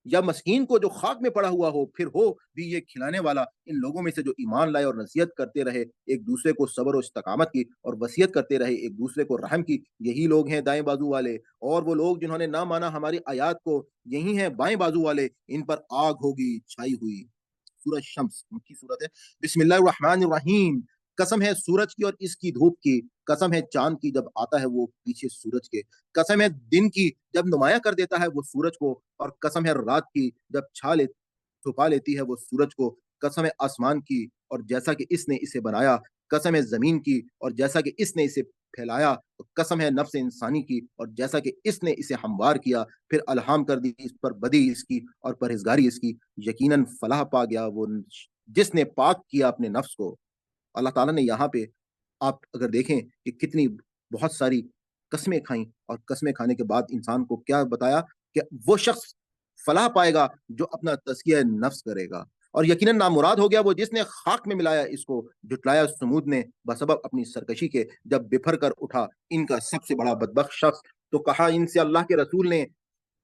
S1: یا مسکین کو جو خاک میں پڑا ہوا ہو، پھر ہو بھی یہ کھلانے والا ان لوگوں میں سے جو ایمان لائے اور نصیحت کرتے رہے ایک دوسرے کو صبر و استقامت کی، اور وصیت کرتے رہے ایک دوسرے کو رحم کی، یہی لوگ ہیں دائیں بازو والے، اور وہ لوگ جنہوں نے نہ مانا ہماری آیات کو یہی ہیں بائیں بازو والے، ان پر آگ ہوگی چھائی ہوئی۔ سورہ شمس مکی صورت ہے۔ بسم اللہ الرحمن الرحیم، قسم ہے سورج کی اور اس کی دھوپ کی، قسم ہے چاند کی جب آتا ہے وہ پیچھے سورج کے، قسم ہے دن کی جب نمایاں کر دیتا ہے وہ سورج کو، اور قسم ہے رات کی جب چھپا لیتی ہے وہ سورج کو، قسم ہے آسمان کی اور جیسا کہ اس نے اسے بنایا، قسم ہے زمین کی اور جیسا کہ اس نے اسے پھیلایا تو قسم ہے نفس انسانی کی، اور جیسا کہ اس نے اسے ہموار کیا پھر الہام کر دی اس پر بدی اس کی اور پرہیزگاری اس کی، یقیناً فلاح پا گیا وہ جس نے پاک کیا اپنے نفس کو۔ اللہ تعالیٰ نے یہاں پہ آپ اگر دیکھیں کہ کتنی بہت ساری قسمیں کھائیں، اور قسمیں کھانے کے بعد انسان کو کیا بتایا کہ وہ شخص فلاح پائے گا جو اپنا تزکیہ نفس کرے گا، اور یقیناً نامراد ہو گیا وہ جس نے خاک میں ملایا اس کو، جھٹلایا سمود نے بسبب اپنی سرکشی کے، جب بفر کر اٹھا ان کا سب سے بڑا بدبخت شخص تو کہا ان سے اللہ کے رسول نے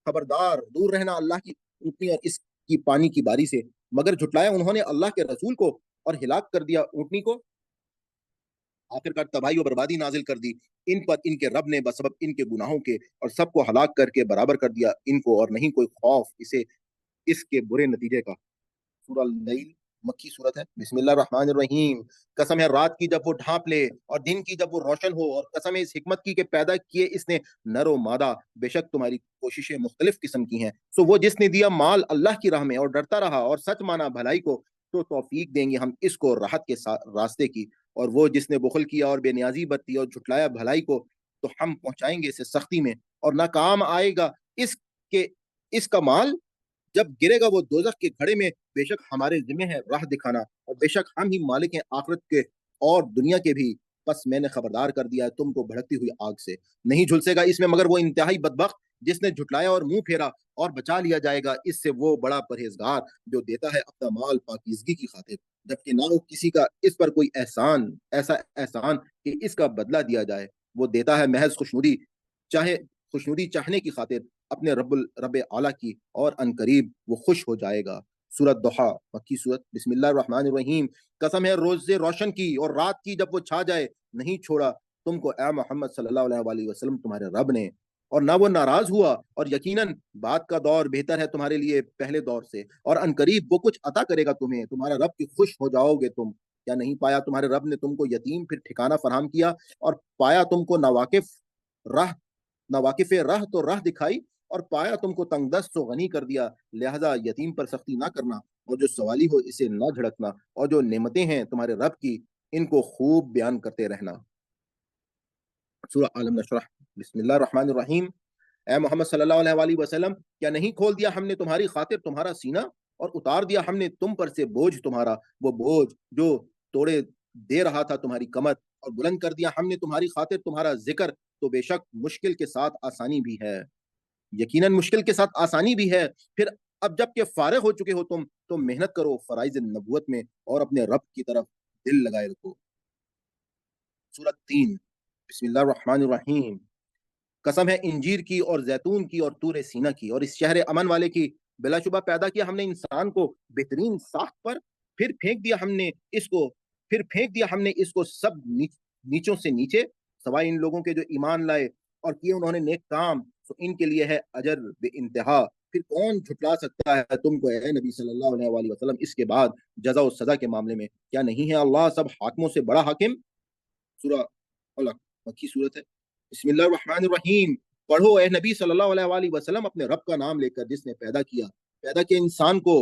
S1: خبردار دور رہنا اللہ کی اونٹنی اور اس کی پانی کی باری سے، مگر جھٹلایا انہوں نے اللہ کے رسول کو اور ہلاک کر دیا اونٹنی کو، آخر کار تباہی و بربادی نازل کر دی ان پر ان کے رب نے بسبب ان کے گناہوں کے، اور سب کو ہلاک کر کے برابر کر دیا ان کو، اور نہیں کوئی خوف اسے اس کے برے نتیجے کا۔ سورہ اللیل مکی صورت ہے۔ بسم اللہ الرحمن الرحیم، قسم ہے رات کی جب وہ ڈھانپ لے اور دن کی جب وہ روشن ہو، اور قسم ہے اس حکمت کی کہ پیدا کیے اس نے نر و مادہ، بے شک تمہاری کوششیں مختلف قسم کی ہیں، سو وہ جس نے دیا مال اللہ کی راہ میں اور ڈرتا رہا اور سچ مانا بھلائی کو، تو توفیق دیں گے ہم اس کو راحت کے راستے کی، اور وہ جس نے بخل کیا اور بے نیازی برتی اور جھٹلایا بھلائی کو، تو ہم پہنچائیں گے اسے سختی میں اور نہ کام آئے گا اس کے اس کا مال جب گرے گا وہ دوزخ کے کھڑے میں، بے شک ہمارے ذمہ ہے راہ دکھانا، اور بے شک ہم ہی مالک ہیں آخرت کے اور دنیا کے بھی، بس میں نے خبردار کر دیا ہے تم کو بھڑکتی ہوئی آگ سے، نہیں جھلسے گا اس میں مگر وہ انتہائی بدبخت جس نے جھٹلایا اور منہ پھیرا، اور بچا لیا جائے گا اس سے وہ بڑا پرہیزگار جو دیتا ہے اپنا مال پاکیزگی کی خاطر، جبکہ نہ ہو کسی کا اس پر کوئی ایسا احسان کہ اس کا بدلہ دیا جائے، وہ دیتا ہے محض خوشنودی چاہنے کی خاطر اپنے رب اعلیٰ کی، اور ان قریب وہ خوش ہو جائے گا۔ سورۃ ضحیٰ مکی سورت۔ بسم اللہ الرحمن الرحیم، قسم ہے روز سے روشن کی اور رات کی جب وہ چھا جائے، نہیں چھوڑا تم کو اے محمد صلی اللہ علیہ وآلہ وسلم تمہارے رب نے، اور نہ وہ ناراض ہوا، اور یقیناً بعد کا دور بہتر ہے تمہارے لیے پہلے دور سے، اور ان قریب وہ کچھ عطا کرے گا تمہیں، تمہارا رب کی خوش ہو جاؤ گے تم، کیا نہیں پایا تمہارے رب نے تم کو یتیم پھر ٹھکانہ فراہم کیا، اور پایا تم کو راہ ناواقف راہ تو راہ دکھائی، اور پایا تم کو تنگ دست و غنی کر دیا، لہذا یتیم پر سختی نہ کرنا، اور جو سوالی ہو اسے نہ جھڑکنا، اور جو نعمتیں ہیں تمہارے رب کی ان کو خوب بیان کرتے رہنا۔ سورہ عالم نشرح۔ بسم اللہ الرحمن الرحیم، اے محمد صلی اللہ علیہ وآلہ وسلم، کیا نہیں کھول دیا ہم نے تمہاری خاطر تمہارا سینہ، اور اتار دیا ہم نے تم پر سے بوجھ تمہارا، وہ بوجھ جو توڑے دے رہا تھا تمہاری کمر، اور بلند کر دیا ہم نے تمہاری خاطر تمہارا ذکر، تو بے شک مشکل کے ساتھ آسانی بھی ہے، یقیناً مشکل کے ساتھ آسانی بھی ہے، پھر اب جب کہ فارغ ہو چکے ہو تم تو محنت کرو فرائض نبوت میں، اور اپنے رب کی طرف دل لگائے رکھو۔ سورۃ 3۔ بسم اللہ الرحمن الرحیم، قسم ہے انجیر کی اور زیتون کی اور طور سینہ کی اور اس شہر امن والے کی، بلا شبہ پیدا کیا ہم نے انسان کو بہترین ساخت پر، پھر پھینک دیا ہم نے اس کو سب نیچوں سے نیچے، سوائے ان لوگوں کے جو ایمان لائے اور کیے انہوں نے نیک کام، تو ان کے لیے ہے اجر بے انتہا، پھر کون جھٹلا سکتا ہے تم کو اے نبی صلی اللہ علیہ وآلہ وسلم اس کے بعد جزا و سزا کے معاملے میں، کیا نہیں ہے اللہ سب حاکموں سے بڑا حاکم۔ سورہ علق مکی صورت ہے۔ بسم اللہ الرحمن الرحیم، پڑھو اے نبی صلی اللہ علیہ وآلہ وسلم اپنے رب کا نام لے کر جس نے پیدا کیا انسان کو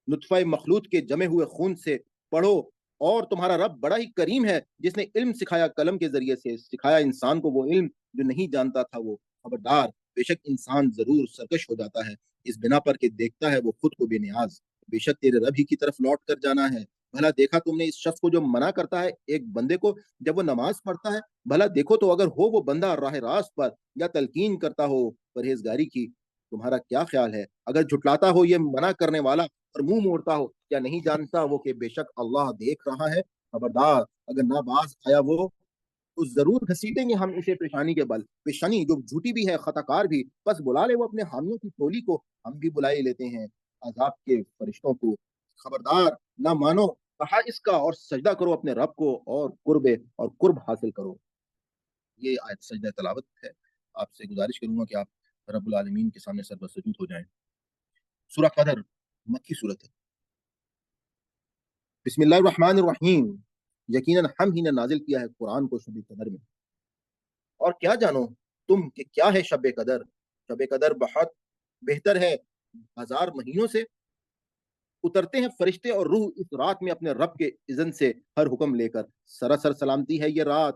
S1: نطفہ مخلوط کے جمے ہوئے خون سے، پڑھو اور تمہارا رب بڑا ہی کریم ہے جس نے علم سکھایا، قلم کے ذریعے سے سکھایا انسان کو وہ علم جو نہیں جانتا تھا، وہ خبردار بے شک انسان ضرور سرکش ہو جاتا ہے اس بنا پر کہ دیکھتا ہے وہ خود کو بے نیاز، بے شک تیرے رب ہی کی طرف لوٹ کر جانا ہے، بھلا دیکھا تم نے اس شخص کو جو منع کرتا ہے ایک بندے کو جب وہ نماز پڑھتا ہے، بھلا دیکھو تو اگر ہو وہ بندہ راہ راست پر یا تلقین کرتا ہو پرہیزگاری کی، تمہارا کیا خیال ہے اگر جھٹلاتا ہو یہ منع کرنے والا اور منہ موڑتا ہو، کیا نہیں جانتا وہ کہ بے شک اللہ دیکھ رہا ہے، خبردار اگر نہ باز آیا وہ تو ضرور گھسیٹیں گے ہم اسے پیشانی کے بل، پیشانی جو جھوٹی بھی ہے خطا کار بھی، بس بلا لے وہ اپنے حامیوں کی ٹولی کو، ہم بھی بلائے لیتے ہیں عذاب کے فرشتوں کو، خبردار نہ مانو کہا اس کا، اور سجدہ کرو اپنے رب کو اور قرب حاصل کرو۔ یہ آیت سجدہ تلاوت ہے، آپ سے گزارش کروں گا کہ آپ رب العالمین کے سامنے سر بسجود ہو جائیں۔ سورہ قدر مکی صورت ہے۔ بسم اللہ الرحمن الرحیم، یقیناً ہم ہی نے نازل کیا ہے قرآن کو شب قدر میں، اور کیا جانو تم کہ کیا ہے شب قدر، شب قدر بہت بہتر ہے 1000 مہینوں سے، اترتے ہیں فرشتے اور روح اس رات میں اپنے رب کے اذن سے ہر حکم لے کر، سراسر سلامتی ہے یہ رات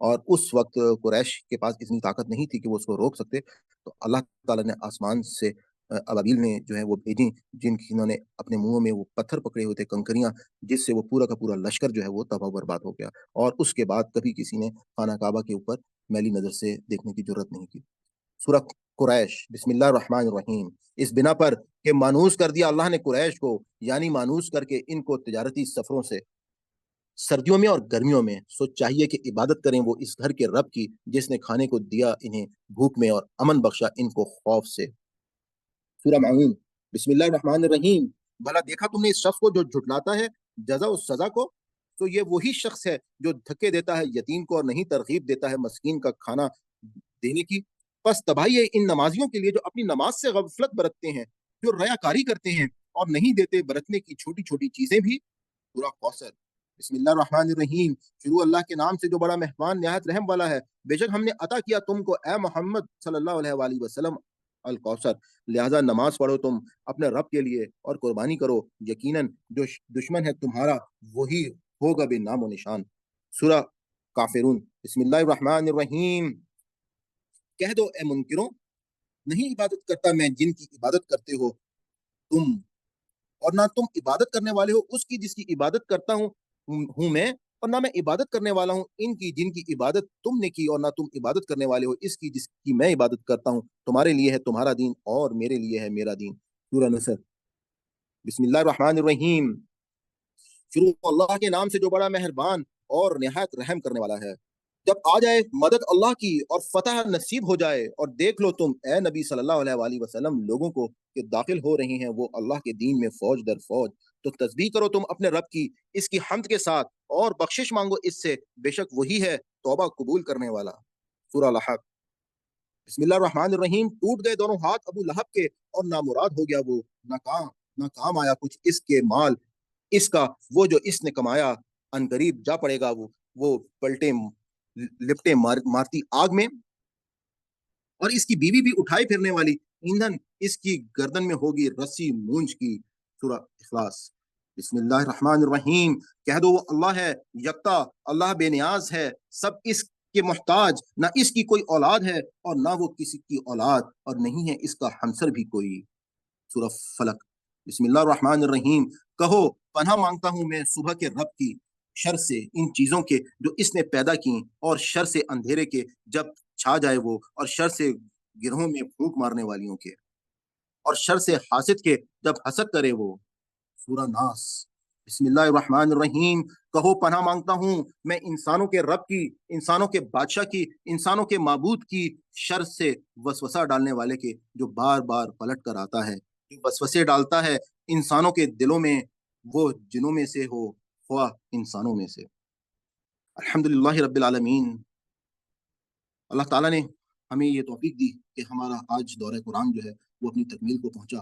S1: اور اس وقت قریش کے پاس اتنی طاقت نہیں تھی کہ وہ اس کو روک سکتے، تو اللہ تعالیٰ نے آسمان سے ابابیل نے جو ہے وہ بھیجیں، جنہوں نے اپنے منہوں میں وہ پتھر پکڑے ہوئے تھے، کنکریاں، جس سے وہ پورا کا پورا لشکر جو ہے وہ تباہ و برباد ہو گیا، اور اس کے بعد کبھی کسی نے خانہ کعبہ کے اوپر میلی نظر سے دیکھنے کی جرت نہیں کی۔ سورہ قریش، بسم اللہ الرحمن الرحیم، اس بنا پر کہ مانوس کر دیا اللہ نے قریش کو، یعنی مانوس کر کے ان کو تجارتی سفروں سے سردیوں میں اور گرمیوں میں، سو چاہیے کہ عبادت کریں وہ اس گھر کے رب کی جس نے کھانے کو دیا انہیں بھوک میں اور امن بخشا ان کو خوف سے۔ سورہ معون، بسم اللہ الرحمن الرحیم، بھلا دیکھا تم نے اس شخص کو جو جھٹلاتا ہے جزا و سزا کو؟ تو یہ وہی شخص ہے جو دھکے دیتا ہے یتیم کو اور نہیں ترغیب دیتا ہے مسکین کا کھانا دینے کی۔ پس تباہی ہے ان نمازیوں کے لیے جو اپنی نماز سے غفلت برتتے ہیں، جو ریاکاری کرتے ہیں اور نہیں دیتے برتنے کی چھوٹی چھوٹی چیزیں بھی۔ سورہ کوثر، بسم اللہ الرحمن الرحیم، شروع اللہ کے نام سے جو بڑا مہربان نہایت رحم والا ہے۔ بے شک ہم نے عطا کیا تم کو اے محمد صلی اللہ علیہ وآلہ وسلم الکوثر، لہذا نماز پڑھو تم اپنے رب کے لیے اور قربانی کرو، یقیناً جو دشمن ہے تمہارا وہی ہوگا بے نام و نشان۔ سورہ کافرون، بسم اللہ الرحمن الرحیم، کہہ دو اے منکروں، نہیں عبادت کرتا میں جن کی عبادت کرتے ہو تم، اور نہ تم عبادت کرنے والے ہو اس کی جس کی عبادت کرتا ہوں میں، اور نہ میں عبادت کرنے والا ہوں ان کی جن کی عبادت تم نے کی، اور نہ تم عبادت کرنے والے ہو اس کی جس کی میں عبادت کرتا ہوں، تمہارے لیے ہے تمہارا دین اور میرے لیے ہے میرا دین۔ سورہ نصر، بسم اللہ الرحمن الرحیم، شروع اللہ کے نام سے جو بڑا مہربان اور نہایت رحم کرنے والا ہے۔ جب آ جائے مدد اللہ کی اور فتح نصیب ہو جائے، اور دیکھ لو تم اے نبی صلی اللہ علیہ وآلہ وسلم لوگوں کو کہ داخل ہو رہے ہیں وہ اللہ کے دین میں فوج در فوج، تو تسبیح کرو تم اپنے رب کی اس کی حمد کے ساتھ، اور بخشش مانگو اس سے، بے شک وہی ہے توبہ قبول کرنے والا۔ سورہ لحق، بسم اللہ الرحمن الرحیم، ٹوٹ گئے دونوں ہاتھ ابو لہب کے اور نامراد ہو گیا وہ، نہ کام آیا کچھ اس کے مال اس کا وہ جو اس نے کمایا، ان قریب جا پڑے گا وہ پلٹے لپٹے مارتی آگ میں، اور اس کی بیوی بھی اٹھائی پھرنے والی، ایندھن اس کی گردن میں ہوگی رسی مونج کی۔ سورہ اخلاص، بسم اللہ الرحمن الرحیم، کہہ دو وہ اللہ ہے یکتا، اللہ بے نیاز ہے، سب اس کے محتاج، نہ اس کی کوئی اولاد ہے اور نہ وہ کسی کی اولاد، اور نہیں ہے اس کا ہمسر بھی کوئی۔ سورہ فلق، بسم اللہ الرحمن الرحیم، کہو پناہ مانگتا ہوں میں صبح کے رب کی شر سے ان چیزوں کے جو اس نے پیدا کی، اور شر سے اندھیرے کے جب چھا جائے وہ، اور شر سے گروہوں میں پھونک مارنے والیوں کے، اور شر سے حاسد کے جب حسد کرے وہ۔ سورہ ناس، بسم اللہ الرحمن الرحیم، کہو پناہ مانگتا ہوں میں انسانوں کے رب کی، انسانوں کے بادشاہ کی، انسانوں کے معبود کی شر سے، وسوسہ ڈالنے والے کے جو بار بار پلٹ کر آتا ہے، جو وسوسے ڈالتا ہے انسانوں کے دلوں میں، وہ جنوں میں سے ہو خواہ انسانوں میں سے۔ الحمدللہ رب العالمین، اللہ تعالیٰ نے ہمیں یہ توفیق دی کہ ہمارا آج دورہ قرآن جو ہے وہ اپنی تکمیل کو پہنچا۔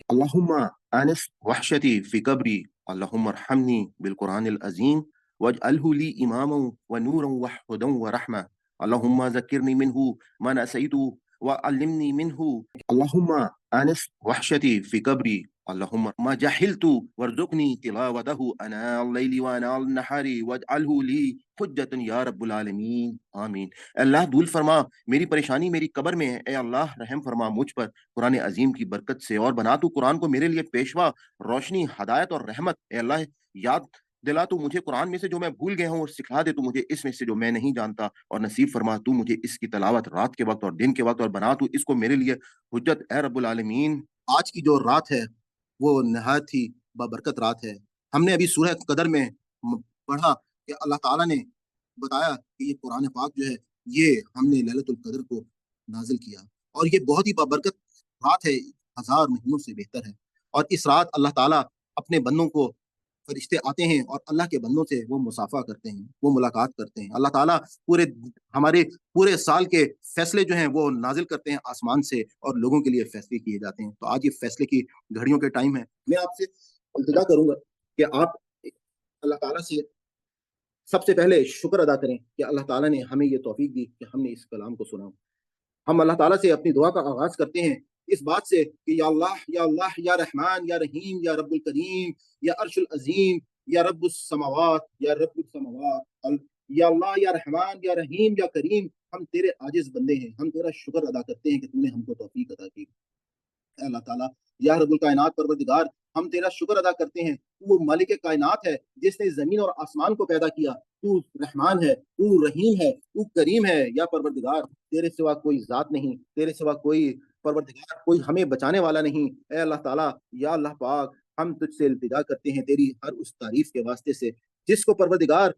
S1: اللہم آنس وحشتی فی قبری، اللہم ارحمنی بالقرآن العظیم واجعلہ لی اماما ونورا وہدى ورحمہ، اللہم ذکرنی منہ ما نسیت وعلمنی منہ، اللہم آنس وحشتی فی قبری، اللہم ما جہلت وارزقنی تلاوتہ اناء اللیل واناء النہار واجعلہ لی حجۃ یا رب العالمین، آمین۔ اے اللہ دور فرما میری پریشانی میری قبر میں ہے، اے اللہ رحم فرما مجھ پر قرآن عظیم کی برکت سے، اور بنا تو قرآن کو میرے لیے پیشوا، روشنی، ہدایت اور رحمت۔ اے اللہ یاد دلا تو مجھے قرآن میں سے جو میں بھول گیا ہوں، اور سکھا دے تو مجھے اس میں سے جو میں نہیں جانتا، اور نصیب فرما تو مجھے اس کی تلاوت رات کے وقت اور دن کے وقت، اور بنا تو اس کو میرے لیے حجت اے رب العالمین۔ آج کی جو رات ہے وہ نہایت ہی بابرکت رات ہے۔ ہم نے ابھی سورہ قدر میں پڑھا کہ اللہ تعالیٰ نے بتایا کہ یہ قرآن پاک جو ہے یہ ہم نے للیلۃ القدر کو نازل کیا، اور یہ بہت ہی بابرکت رات ہے، 1000 مہینوں سے بہتر ہے۔ اور اس رات اللہ تعالیٰ اپنے بندوں کو، فرشتے آتے ہیں اور اللہ کے بندوں سے وہ مصافحہ کرتے ہیں، وہ ملاقات کرتے ہیں۔ اللہ تعالیٰ ہمارے پورے سال کے فیصلے جو ہیں وہ نازل کرتے ہیں آسمان سے، اور لوگوں کے لیے فیصلے کیے جاتے ہیں۔ تو آج یہ فیصلے کی گھڑیوں کے ٹائم ہے۔ میں آپ سے التجا کروں گا کہ آپ اللہ تعالیٰ سے سب سے پہلے شکر ادا کریں کہ اللہ تعالیٰ نے ہمیں یہ توفیق دی کہ ہم نے اس کلام کو سنا۔ ہم اللہ تعالیٰ سے اپنی دعا کا آغاز کرتے ہیں اس بات سے کہ یا اللہ یا رحمان یا رحیم یا رب الکریم یا عرش العظیم یا رب السماوات یا رب السماوات یا اللہ یا رحمان یا رحیم یا کریم، ہم تیرے عاجز بندے ہیں، ہم تیرا شکر ادا کرتے ہیں کہ تو نے ہم کو توفیق عطا کی۔ اے اللہ تعالیٰ یا رب الکائنات پروردگار، ہم تیرا شکر ادا کرتے ہیں، تو مالک کائنات ہے جس نے زمین اور آسمان کو پیدا کیا، تو رحمان ہے، تو رحیم ہے، تو کریم ہے یا پروردگار، تیرے سوا کوئی ذات نہیں، تیرے سوا کوئی پروردگار، کوئی ہمیں بچانے والا نہیں۔ اے اللہ تعالیٰ یا اللہ پاک، ہم تجھ سے التجا کرتے ہیں تیری ہر اس تعریف کے واسطے سے جس کو پروردگار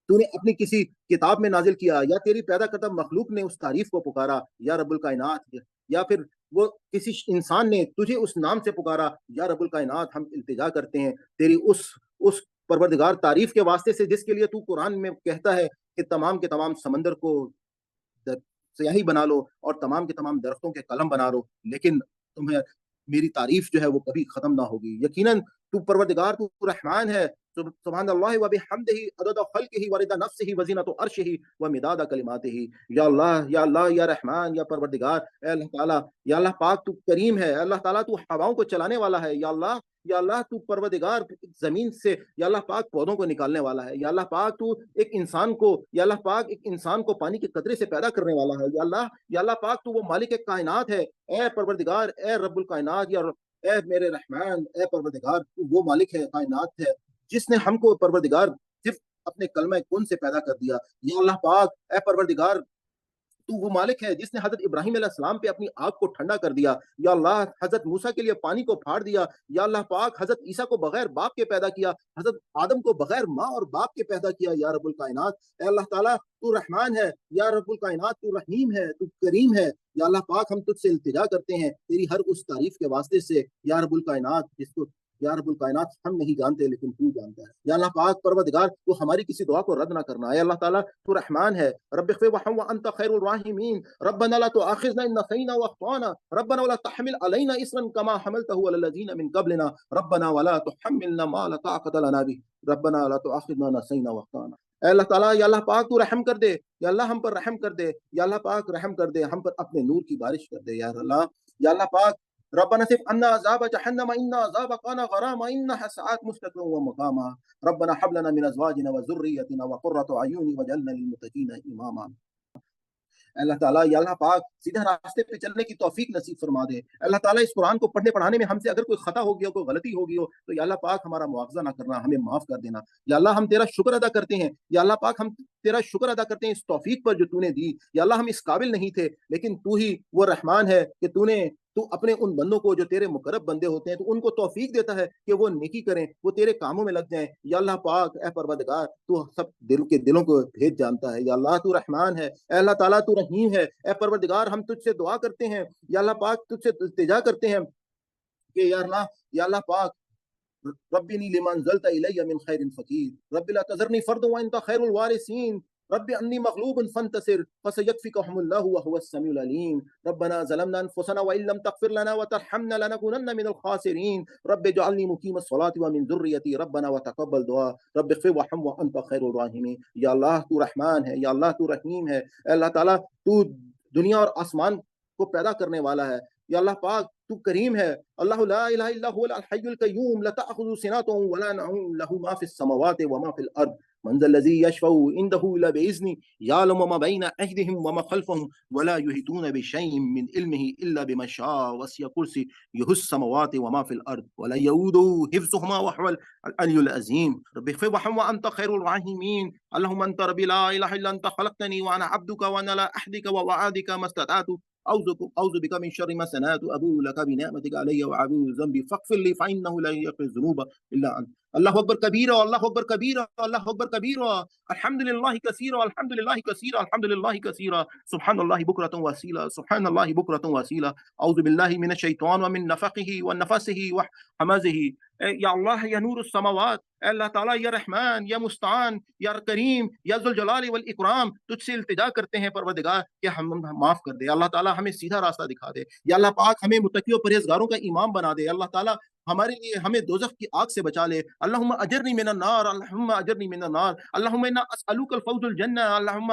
S1: تو نے اپنی کسی کتاب میں نازل کیا، یا تیری پیدا کردہ مخلوق نے اس تعریف کو پکارا یا رب الکائنات، یا پھر وہ کسی انسان نے تجھے اس نام سے پکارا یا رب الکائنات، ہم التجا کرتے ہیں تیری اس پروردگار تعریف کے واسطے سے جس کے لیے تو قرآن میں کہتا ہے کہ تمام کے تمام سمندر کو سیاہی بنا لو اور تمام کے تمام درختوں کے قلم بنا لو، لیکن تمہیں میری تعریف جو ہے وہ کبھی ختم نہ ہوگی۔ یقیناً تو پروردگار، تو رحمان ہے، سبحان اللہ و بحمدہ عدد خلقہ ورضا نفسہ وزینۃ عرشہ ومداد کلماتہ۔ یا اللہ یا اللہ یا رحمان یا پروردگار، اے اللہ تعالیٰ یا اللہ پاک تو کریم ہے، اللہ تعالیٰ تو ہواؤں کو چلانے والا ہے، یا اللہ تو پروردگار زمین سے یا اللہ پاک پودوں کو نکالنے والا ہے، یا اللہ پاک تو ایک انسان کو یا اللہ پاک ایک انسان کو پانی کے قطرے سے پیدا کرنے والا ہے، یا اللہ پاک تو وہ مالک کائنات ہے۔ اے پروردگار، اے رب الکائنات، یا اے میرے رحمان، اے پروردگار، تو وہ مالک ہے، کائنات ہے جس نے ہم کو پروردگار صرف اپنے کلمہ کن سے پیدا کر دیا۔ یا اللہ پاک، اے پروردگار، تو وہ مالک ہے جس نے حضرت ابراہیم علیہ السلام پہ اپنی آگ کو ٹھنڈا کر دیا، یا اللہ حضرت موسیٰ کے لیے پانی کو پھاڑ دیا، یا اللہ پاک حضرت عیسیٰ کو بغیر باپ کے پیدا کیا، حضرت آدم کو بغیر ماں اور باپ کے پیدا کیا یا رب الکائنات۔ اے اللہ تعالیٰ تو رحمان ہے یا رب الکائنات، تو رحیم ہے، تو کریم ہے یا اللہ پاک، ہم تجھ سے التجا کرتے ہیں تیری ہر اس تعریف کے واسطے سے یا رب الکائنات جس کو یا رب الکائنات ہم نہیں جانتے لیکن تو جانتا ہے۔ یا اللہ پاک پروردگار، تو ہماری کسی دعا کو رد نہ کرنا۔ اے اللہ تعالیٰ تو رحمان ہے، رب اغفر وارحم وانت خیر الراحمین، ربنا لا تؤاخذنا ان نسینا واخطانا، ربنا ولا تحمل علينا اصرا كما حملته على الذين من قبلنا، ربنا ولا تحملنا ما لا طاقة لنا به، ربنا لا تؤاخذنا نسینا واخطانا۔ اے اللہ تعالیٰ یا اللہ پاک تو رحم کر دے، یا اللہ ہم پر رحم کر دے، یا اللہ پاک رحم کر دے، ہم پر اپنے نور کی بارش کر دے یا اللہ پاک، ربنا صرف عنا عذاب جہنم ان عذاب کان غراما انها ساءت مستقرا ومقاما، ربنا هب لنا من ازواجنا وذريتنا وقرة اعین واجعلنا للمتقین اماما۔ اللہ تعالیٰ یا اللہ پاک سیدھا راستے پہ چلنے کی توفیق نصیب فرما دے۔ اللہ تعالیٰ اس قرآن کو پڑھنے پڑھانے میں ہم سے اگر کوئی خطا ہو گیا ہو، کوئی غلطی ہو گئی ہو، تو یا اللہ پاک ہمارا مواخذہ نہ کرنا، ہمیں معاف کر دینا۔ یا اللہ ہم تیرا شکر ادا کرتے ہیں، یا اللہ پاک ہم تیرا شکر ادا کرتے ہیں اس توفیق پر جو تو نے دی۔ یا اللہ ہم اس قابل نہیں تھے، لیکن تو ہی وہ رحمان ہے کہ تو اپنے ان بندوں کو جو تیرے مقرب بندے ہوتے ہیں تو ان کو توفیق دیتا ہے کہ وہ نیکی کریں، وہ تیرے کاموں میں لگ جائیں۔ یا اللہ پاک، اے پروردگار، تو سب دلوں کو بھید جانتا ہے۔ یا اللہ تو رحمان ہے، اے اللہ تعالیٰ تو رحیم ہے، اے پروردگار ہم تجھ سے دعا کرتے ہیں، یا اللہ پاک تجھ سے التجا کرتے ہیں کہ یا اللہ پاک، رب انی لما انزلت الی من خیر فقیر، رب لا تذرنی فردا وانت خیر الوارثین، رب انی مغلوب فانتصر فسیکفیکہم اللہ وهو السمیع العلیم، ربنا ظلمنا انفسنا وان لم تغفر لنا وترحمنا لنکونن من الخاسرین، رب اجعلنی مقیم الصلاة ومن ذریتی، ربنا وتقبل دعاء، رب اغفر وارحم وانت خیر الراحمین۔ یا اللہ تو رحمان ہے، یا اللہ تو رحیم ہے، اے اللہ تعالیٰ تو دنیا اور آسمان کو پیدا کرنے والا ہے، یا اللہ پاک تو کریم ہے۔ اللہ لا الہ الا هو الحی القیوم لا تأخذ سنۃ ولا نوم له ما فی السماوات وما فی الارض من ذا الذی یشفع عنده الا باذنه یعلم ما بین ایدیهم وما خلفهم ولا یحیطون بشیء من علمه الا بما شاء وسع کرسیہ السماوات وما فی الارض ولا یؤوده حفظهما وهو العلی العظیم، رب اغفر وارحم وانت خیر الراحمین، اللهم انت ربی لا الہ الا انت خلقتنی وانا عبدک وانا لا احدک ووعدک ما استطعت، أعوذ بك من شر ما صنعت، أبوء لك بنعمتك علي وأبوء بذنبي فاغفر لي فإنه لا يغفر الذنوب إلا أنت۔ اللہ اکبر کبیرہ، اللہ اکبر کبیرہ، اللہ اکبر کبیرہ، الحمد للہ کثیرہ، الحمد للہ کثیرہ، الحمد للہ کثیرہ، سبحان اللہ بکرۃ واسیلہ، سبحان اللہ بکرۃ واسیلہ، اعوذ باللہ من الشیطان ومن نفخہ ونفثہ وحمزہ۔ یا اللہ یا نور السماوات، اے اللہ تعالیٰ یا رحمان یا مستعان یا کریم یا ذوالجلال والاکرام، تجھ سے التجا کرتے ہیں پروردگار کہ ہم معاف کر دے، اللہ تعالیٰ ہمیں سیدھا راستہ دکھا دے، یا اللہ پاک ہمیں متقی و پرہیزگاروں کا امام بنا دے، اللہ تعالیٰ ہمارے لیے ہمیں دوزخ کی آگ سے بچا لے، اللہم اجرنی من النار، اللہم اجرنی من النار، اللہم انا اسألوک الفوز الجنہ، اللہم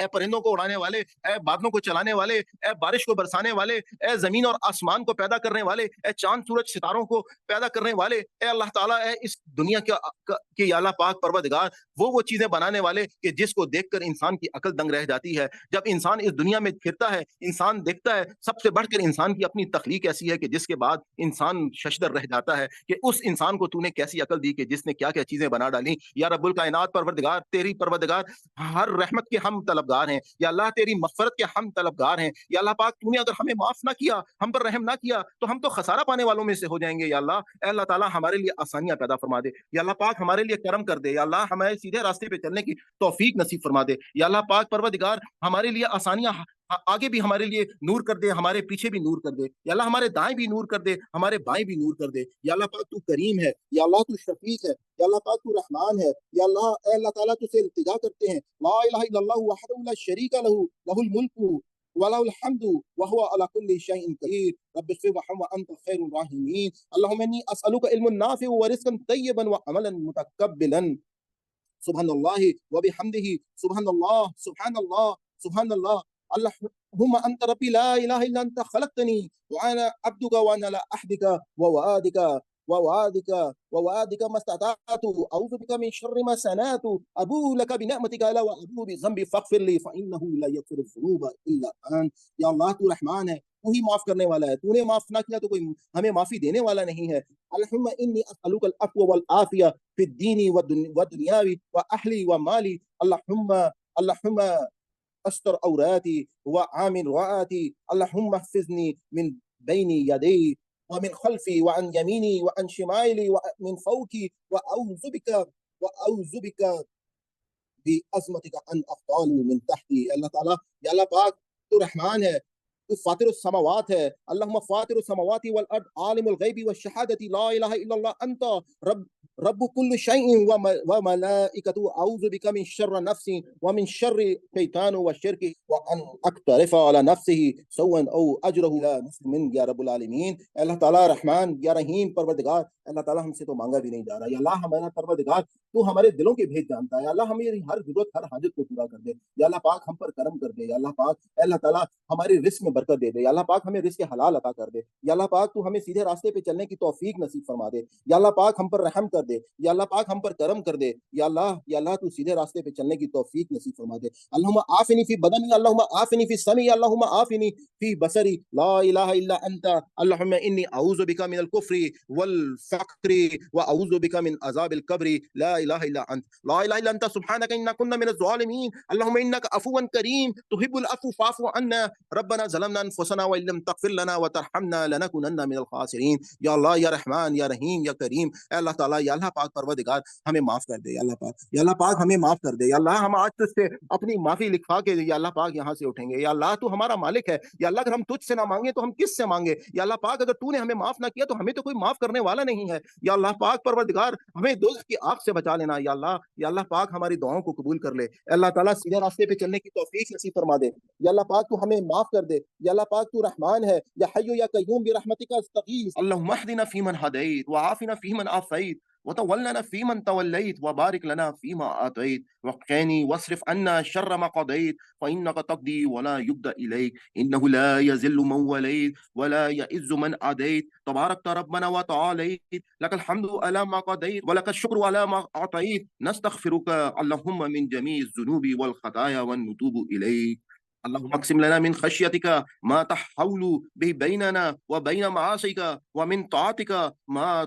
S1: اے پرندوں کو اڑانے والے، اے بادلوں کو چلانے والے، اے بارش کو برسانے والے، اے زمین اور آسمان کو پیدا کرنے والے، اے چاند سورج ستاروں کو پیدا کرنے والے، اے اللہ تعالیٰ، اے اس دنیا کے یا اللہ پاک پروردگار، وہ چیزیں بنانے والے کہ جس کو دیکھ کر انسان کی عقل دنگ رہ جاتی ہے۔ جب انسان اس دنیا میں پھرتا ہے، انسان دیکھتا ہے، سب سے بڑھ کر انسان کی اپنی تخلیق ایسی ہے کہ جس کے بعد انسان ششدر رہ جاتا ہے کہ اس انسان کو تو نے کیسی عقل دی کہ جس نے کیا کیا چیزیں بنا ڈالی۔ یا رب الکائنات پروردگار، تیری پروردگار ہر رحمت کے ہم طلبگار ہیں، یا اللہ تیری مغفرت کے ہم طلبگار ہیں۔ یا اللہ پاک، تو نے اگر ہمیں معاف نہ کیا، ہم پر رحم نہ کیا، تو ہم تو خسارہ پانے والوں میں سے ہو جائیں گے۔ یا اللہ، اے اللہ تعالیٰ ہمارے لیے آسانیاں پیدا فرما دے۔ یا اللہ پاک ہمارے لیے کرم کر دے۔ یا اللہ ہمیں سیدھے راستے پہ چلنے کی توفیق نصیب فرما دے۔ یا اللہ پاک پروردگار ہمارے لیے آسانیاں آگے بھی ہمارے لیے نور کر دے، ہمارے پیچھے بھی نور کر دے۔ یا اللہ ہمارے دائیں بھی نور کر دے، ہمارے بائیں بھی نور کر دے۔ یا اللہ پاک، تو کریم ہے، یا اللہ تو شفیق ہے، یا اللہ پاک تو رحمان ہے۔ یا اللہ، اے اللہ تعالیٰ، تجھ سے التجا کرتے ہیں، لا الہ الا اللہ وحدہ لا شریک لہ، لہ الملک وله الحمد وهو على كل شيء قدير، رب اغفر وارحم وانت خير الراحمين، اللهم اني اسالك علما نافعا ورزقا طيبا وعملا متقبلا، سبحان اللہ وبحمدہ، سبحان اللہ، سبحان اللہ، سبحان اللہ، اللهم انت ربي لا اله الا انت خلقتني وانا عبدك وانا على عهدك ووعدك ما استطعت، اعوذ بك من شر ما صنعت، ابوء لك بنعمتك علي وابوء بذنبي فاغفر لي فانه لا يغفر الذنوب الا انت۔ یا اللہ، تو رحمان ہے، تو ہی معاف کرنے والا ہے، تو نے معاف نہ کیا تو کوئی ہمیں معافی دینے والا نہیں ہے۔ اللهم اني اسالك العفو والعافيه في الدين والدنيا واهلي ومالي، اللهم استر عوراتي وعامل رعاتي، اللهم احفظني من بين يدي ومن خلفي وعن يميني وعن شمالي ومن فوقي، واعوذ بك بعظمتك ان اغتال من تحتي۔ اللہ تعالیٰ، یا اللہ پاک، تو رحمان ہے، تو فاطر السماوات ہے، اللہم فاطر السماوات والارض عالم الغیب والشہادت، لا الہ الا اللہ انت رب كل شيء وملائكته، اعوذ بك من شر نفسي ومن شر شيطان والشرك وان اقترف على نفسه سوءا او اجره الى مسلم، یا رب العالمین۔ اللہ تعالیٰ رحمان، یا رحیم پروردگار، اللہ تعالیٰ ہم سے تو مانگا بھی نہیں جا رہا، یا اللہ ہمارا پروردگار، تو ہمارے دلوں کے بھید جانتا ہے، یا اللہ ہماری ہر ضرورت، ہر حاجت کو پورا کر دے۔ یا اللہ پاک ہم پر کرم کر دے، یا اللہ پاک، اے اللہ تعالیٰ ہمارے رزق میں برکت دے دے، یا اللہ پاک ہمیں رزق حلال عطا کر دے، یا اللہ پاک تو ہمیں سیدھے راستے پہ چلنے کی توفیق نصیب فرما دے، یا اللہ پاک ہم پر رحم کر دے، یا اللہ پاک ہم پر کرم کر دے، یا اللہ تو سیدھے راستے پہ چلنے کی توفیق نصیب فرما دے۔ اللہم عافنی فی بدنی، اللہم عافنی فی سمعی، اللہم عافنی فی بصری، لا الہ الا انت، اللہم انی اعوذ بک من الکفر والفقر واعوذ بک من عذاب القبر، لا الہ الا انت، لا الہ الا انت سبحانک انا کنا من الظالمین، اللہم انک عفو کریم تحب العفو فاعف عنا، ربنا ظلمنا انفسنا وان لم تغفر لنا وترحمنا لنکونن من الخاسرین۔ یا اللہ، یا رحمان، یا رحیم، یا کریم، اے اللہ تعالیٰ، یا اللہ پاک پروردگار ہمیں معاف کر دے، یا اللہ پاک، یا اللہ پاک ہمیں معاف کر دے، یا اللہ ہم آج تجھ سے اپنی معافی لکھوا کے یا اللہ پاک یہاں سے اٹھیں گے۔ یا اللہ تو ہمارا مالک ہے، یا اللہ اگر ہم تجھ سے نہ مانگے تو ہم کس سے مانگے؟ یا اللہ پاک اگر تو نے ہمیں معاف نہ کیا تو ہمیں تو کوئی معاف کرنے والا نہیں ہے۔ یا اللہ پاک پروردگار ہمیں دوزخ کی آگ سے بچا لینا، یا اللہ پاک ہماری دعاؤں کو قبول کر لے۔ اے اللہ تعالیٰ سیدھے راستے پہ چلنے کی توفیق نصیب فرما دے، یا اللہ پاک تو ہمیں معاف کر دے، یا اللہ پاک تو رحمان ہے، یا حی یا قیوم برحمتک استغیث، اللہم اہدنا فیمن ہدیت وعافنا فیمن عافیت وتولنا فيمن توليت وبارك لنا فيما آتيت وقني واصرف عنا شر ما قضيت فإنك تقضي ولا يقضى إليك إنه لا يذل من وليت ولا يعز من عاديت تبارك ربنا وتعاليت لك الحمد على ما قضيت ولك الشكر على ما أعطيت نستغفرك اللهم من جميع الذنوب والخطايا ونتوب إليك اللهم اقسم لنا من خشيتك ما تحول به بيننا وبين معاصيك ومن طاعتك ما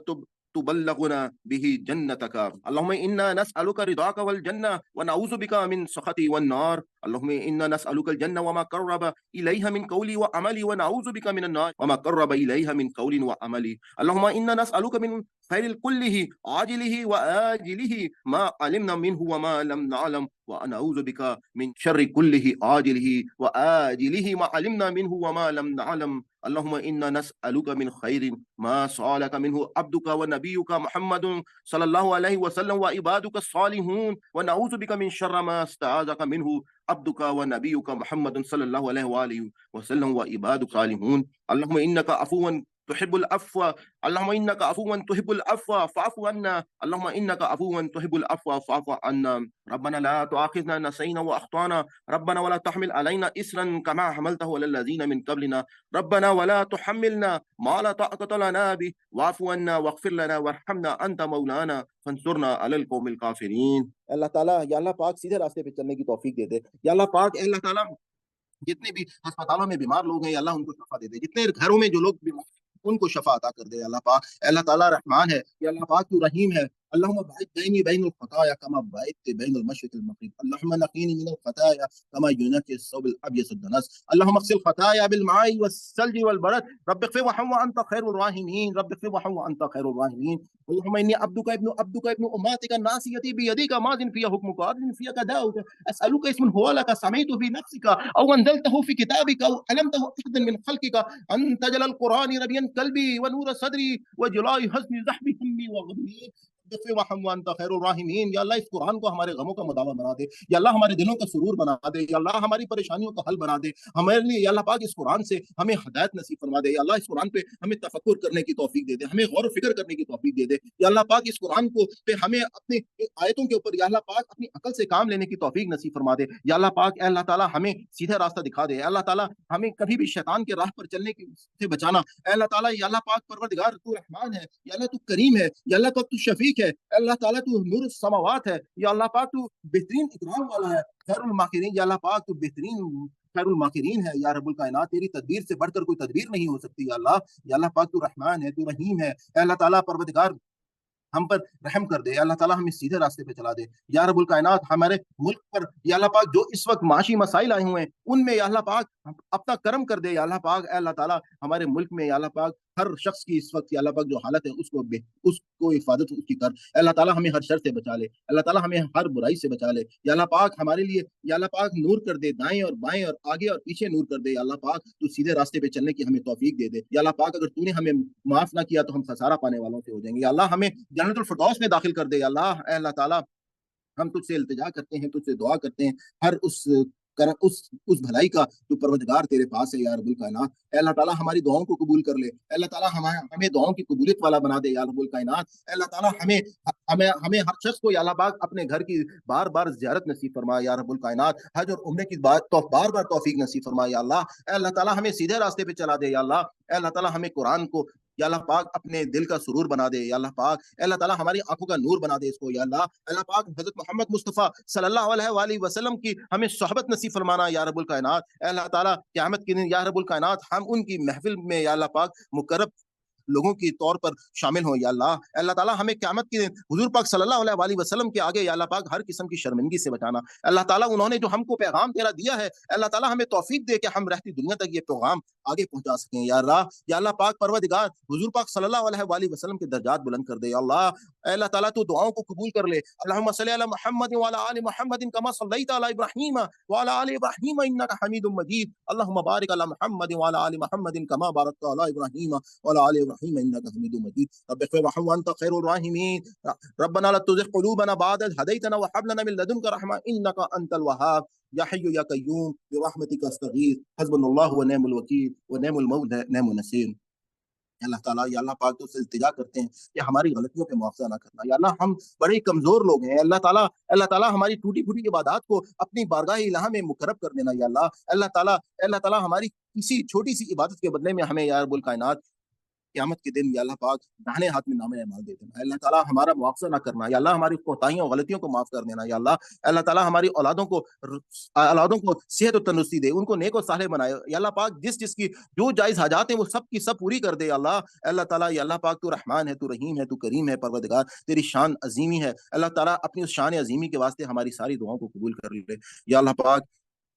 S1: تبلغنا به جنتك اللهم إنا نسألك رضاك والجنة ونعوذ بك من سخطك والنار اللهم إنا نسألك الجنة وما قرب إليها من قول وعمل ونعوذ بك من النار وما قرب إليها من قول وعمل اللهم إنا نسألك من خير كله عاجله وآجله ما علمنا منه وما لم نعلم ونعوذ بك من شر كله عاجله وآجله ما علمنا منه وما لم نعلم اللهم إنا نسألك من خير ما سألك منه عبدك ونبيك محمد صلى الله عليه وسلم وعبادك الصالحون ونعوذ بك من شر ما استعاذك منه عبدك ونبيك محمد صلى الله عليه وآله وسلم وعبادك الصالحون اللهم إنك عفو تحب العفو، اللهم إنك عفو تحب العفو فاعف عنا، اللهم إنك عفو تحب العفو فاعف عنا. ربنا لا تؤاخذنا إن نسينا وأخطأنا، ربنا ولا تحمل علينا إصرا كما حملته على الذين من قبلنا، ربنا ولا تحملنا ما لا طاقة لنا به واعف عنا واغفر لنا وارحمنا أنت مولانا فانصرنا على القوم الكافرين. اللہ تعالیٰ یا اللہ پاک سیدھے راستے پہ چلنے کی توفیق دے دے یا اللہ پاک. اے اللہ تعالیٰ جتنے بھی ہسپتالوں میں بیمار لوگ ہیں یا اللہ ان کو شفا دے دے، جتنے گھروں میں جو لوگ بیمار ان کو شفا عطا کر دے یا اللہ پاک. اے اللہ تعالیٰ رحمان ہے یا اللہ پاک تو رحیم ہے. اللهم باعد بيني بين الخطايا كما بعدت بين المشرق والمغرب، اللهم نقيني من الخطايا كما ينقي الثوب الابيض الدنس، اللهم اغسل خطايا بالماء والثلج والبرد، رب اغفر وارحم وانت خير الراحمين، رب اغفر وارحم وانت خير الراحمين. اللهم اني عبدك ابن اماتك ناصيتي بيدك ماض في حكمك عدل في قضاؤك، اسالك اسم هو لك سميت بنفسك او انزلته في كتابك او علمته احدا من خلقك ان تجعل القران ربيا قلبي ونور صدري وجلاء حزن زحمي همي وغمي. خیر الراحمین. یا اللہ اس قرآن کو ہمارے غموں کا مداوع بنا دے یا اللہ، ہمارے دلوں کا سرور بنا دے یا اللہ، ہماری پریشانیوں کا حل بنا دے ہمارے لیے یا اللہ پاک. اس قرآن سے ہمیں ہدایت نصیب فرما دے یا اللہ، اس قرآن پہ ہمیں تفکر کرنے کی توفیق دے دے، ہمیں غور و فکر کرنے کی توفیق دے دے یا اللہ پاک. اس قرآن کو پہ ہمیں اپنی آیتوں کے اوپر یا اللہ پاک اپنی عقل سے کام لینے کی توفیق نصیب فرما دے یا اللہ پاک. اے اللہ تعالیٰ ہمیں سیدھا راستہ دکھا دے یا اللہ تعالیٰ، ہمیں کبھی بھی شیطان کے راہ پر چلنے سے بچانا اے اللہ تعالیٰ. یا اللہ پاک پروردگار تو رحمان ہے یا اللہ، تو کریم ہے یا اللہ پاک، تو شفیق ہے اللہ تعالیٰ، تو نور السماوات ہے یا اللہ پاک، تو بہترین اکرام والا ہے خیر الماکرین یا اللہ پاک، تو بہترین خیر الماکرین ہے یا رب الکائنات. تیری تدبیر سے بڑھ کر کوئی تدبیر نہیں ہو سکتی یا اللہ. یا اللہ پاک تو رحمان ہے، تو رحیم ہے اے اللہ تعالیٰ. پروردگار ہم پر رحم کر دے یا اللہ تعالیٰ، ہمیں سیدھے راستے پہ چلا دے یا رب الکائنات. ہمارے ملک پر یا اللہ پاک جو اس وقت معاشی مسائل آئے ہوئے ہیں ان میں یا اللہ پاک اپنا کرم کر دے یا اللہ پاک. اے اللہ تعالیٰ ہمارے ملک میں یا اللہ پاک ہر شخص کی اس وقت یا اللہ پاک جو حالت ہے اس کو حفاظت اس کی کر اے اللہ تعالیٰ. ہمیں ہر شر سے بچا لے اللہ تعالیٰ، ہمیں ہر برائی سے بچا لے یا اللہ پاک. ہمارے لیے یا اللہ پاک نور کر دے، دائیں اور بائیں اور آگے اور پیچھے نور کر دے یا اللہ پاک. تو سیدھے راستے پہ چلنے کی ہمیں توفیق دے دے یا اللہ پاک. اگر تو نے ہمیں معاف نہ کیا تو ہم خسارہ پانے والوں سے ہو جائیں گے یا اللہ. ہمیں جنت الفردوس میں داخل کر دے یا اللہ. اے اللہ تعالیٰ ہم تجھ سے التجا کرتے ہیں، تجھ سے دعا کرتے ہیں ہر اس بھلائی کا جو پروردگار تیرے پاس ہے یا رب الکائنات. اے اللہ تعالیٰ ہماری دعاؤں کو قبول کر لے اے اللہ تعالیٰ. ہمیں دعاؤں کی قبولیت والا بنا دے یا رب الکائنات. اے اللہ تعالیٰ ہمیں ہر شخص کو یا اللہ پاک اپنے گھر کی بار بار زیارت نصیب فرما یا رب الکائنات. حج اور عمرے کی بار بار توفیق نصیب فرما یا اللہ. اے اللہ تعالیٰ ہمیں سیدھے راستے پہ چلا دے یا اللہ. اے اللہ تعالیٰ ہمیں قرآن کو یا اللہ پاک اپنے دل کا سرور بنا دے یا اللہ پاک. اے اللہ تعالیٰ ہماری آنکھوں کا نور بنا دے اس کو یا اللہ. اللہ پاک حضرت محمد مصطفیٰ صلی اللہ علیہ وآلہ وسلم کی ہمیں صحبت نصیب فرمانا یا رب الکائنات. اے اللہ تعالیٰ قیامت کے دن یا رب الکائنات ہم ان کی محفل میں یا اللہ پاک مقرب لوگوں کے طور پر شامل ہوں یا اللہ. اللہ تعالیٰ ہمیں قیامت کے دن حضور پاک صلی اللہ علیہ وآلہ وسلم کے آگے یا اللہ پاک ہر قسم کی شرمندگی سے بچانا. اللہ تعالیٰ انہوں نے جو ہم کو پیغام تیرا دیا ہے اللہ تعالیٰ ہمیں توفیق دے کہ ہم رہتی دنیا تک یہ پیغام آگے پہنچا سکیں یا اللہ. یا اللہ پاک پروردگار حضور پاک صلی اللہ علیہ وآلہ وسلم کے درجات بلند کر دے یا اللہ. اے اللہ تعالیٰ تو دعاؤں کو قبول کر لے. اللہم صلی علی محمد وعلی آل محمد کما صلیت علی ابراہیم وعلی آل ابراہیم انک حمید مجید. اللہم بارک علی محمد وعلی آل محمد کما بارکت علی ابراہیم وعلی آل ابراہیم انک حمید مجید. رب اغفر وارحم وانت خیر الراحمین. ربنا لا تزغ قلوبنا بعد إذ هديتنا وهب لنا من لدنك رحمة إنك أنت الوهاب. يا حي يا قيوم برحمتك استغيث حسبنا الله ونعم الوكيل ونعم المولى نعم النصير. اللہ تعالیٰ یا اللہ پاک تو سے التجا کرتے ہیں کہ ہماری غلطیوں پہ معاوضہ نہ کرنا یا اللہ. ہم بڑے کمزور لوگ ہیں اللہ تعالیٰ ہماری ٹوٹی پھوٹی عبادات کو اپنی بارگاہ الہ میں مقرب کر دینا یا اللہ. اللہ تعالیٰ ہماری کسی چھوٹی سی عبادت کے بدلے میں ہمیں یا رب الکائنات قیامت کے دن یا اللہ پاک داہنے ہاتھ میں نامہ اعمال دے دینا. اللہ تعالیٰ ہمارا معاوضہ نہ کرنا یا اللہ. ہماری کوتاہیوں غلطیوں کو معاف کر دینا یا اللہ. اللہ تعالیٰ ہماری اولادوں کو صحت و تندرستی دے، ان کو نیک و صالح بنائے یا اللہ پاک. جس کی جو جائز حاجات ہیں وہ سب کی سب پوری کر دے یا اللہ. اللہ تعالیٰ یا اللہ پاک تو رحمان ہے، تو رحیم ہے، تو کریم ہے. پروردگار تیری شان عظیمی ہے. اللہ تعالیٰ اپنی اس شان عظیمی کے واسطے ہماری ساری دعاؤں کو قبول کر لے یا اللہ پاک.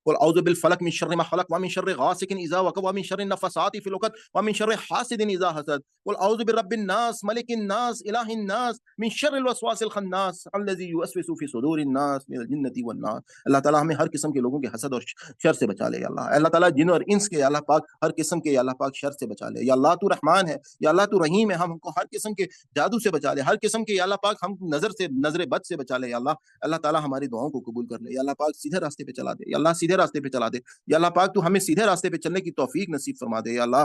S1: قل اعوذ بالفلق من شر ما خلق ومن شر غاسق اذا وقب ومن شر النفاثات في العقد ومن شر حاسد اذا حسد. قل اعوذ برب الناس ملك الناس اله الناس من شر الوسواس الخناس الذي يوسوس في صدور الناس من الجنة والناس. اللہ تعالیٰ ہمیں ہر قسم کے لوگوں کے حسد اور شر سے بچا لے یا اللہ. اللہ تعالیٰ جن اور انس کے یا اللہ پاک ہر قسم کے یا اللہ پاک شر سے بچا لے یا اللہ. تو رحمان ہے یا اللہ، تو رحیم ہے. ہم کو ہر قسم کے جادو سے بچا لے، ہر قسم کے یا اللہ پاک ہم نظر بد سے بچا لے یا اللہ. اللہ تعالیٰ ہماری دعاؤں کو قبول کر لے یا اللہ پاک. سیدھے راستے پہ چلا دے یا اللہ، سیدھے راستے پہ چلا دے یا اللہ پاک. تو ہمیں سیدھے راستے پہ چلنے کی توفیق نصیب فرما دے یا اللہ.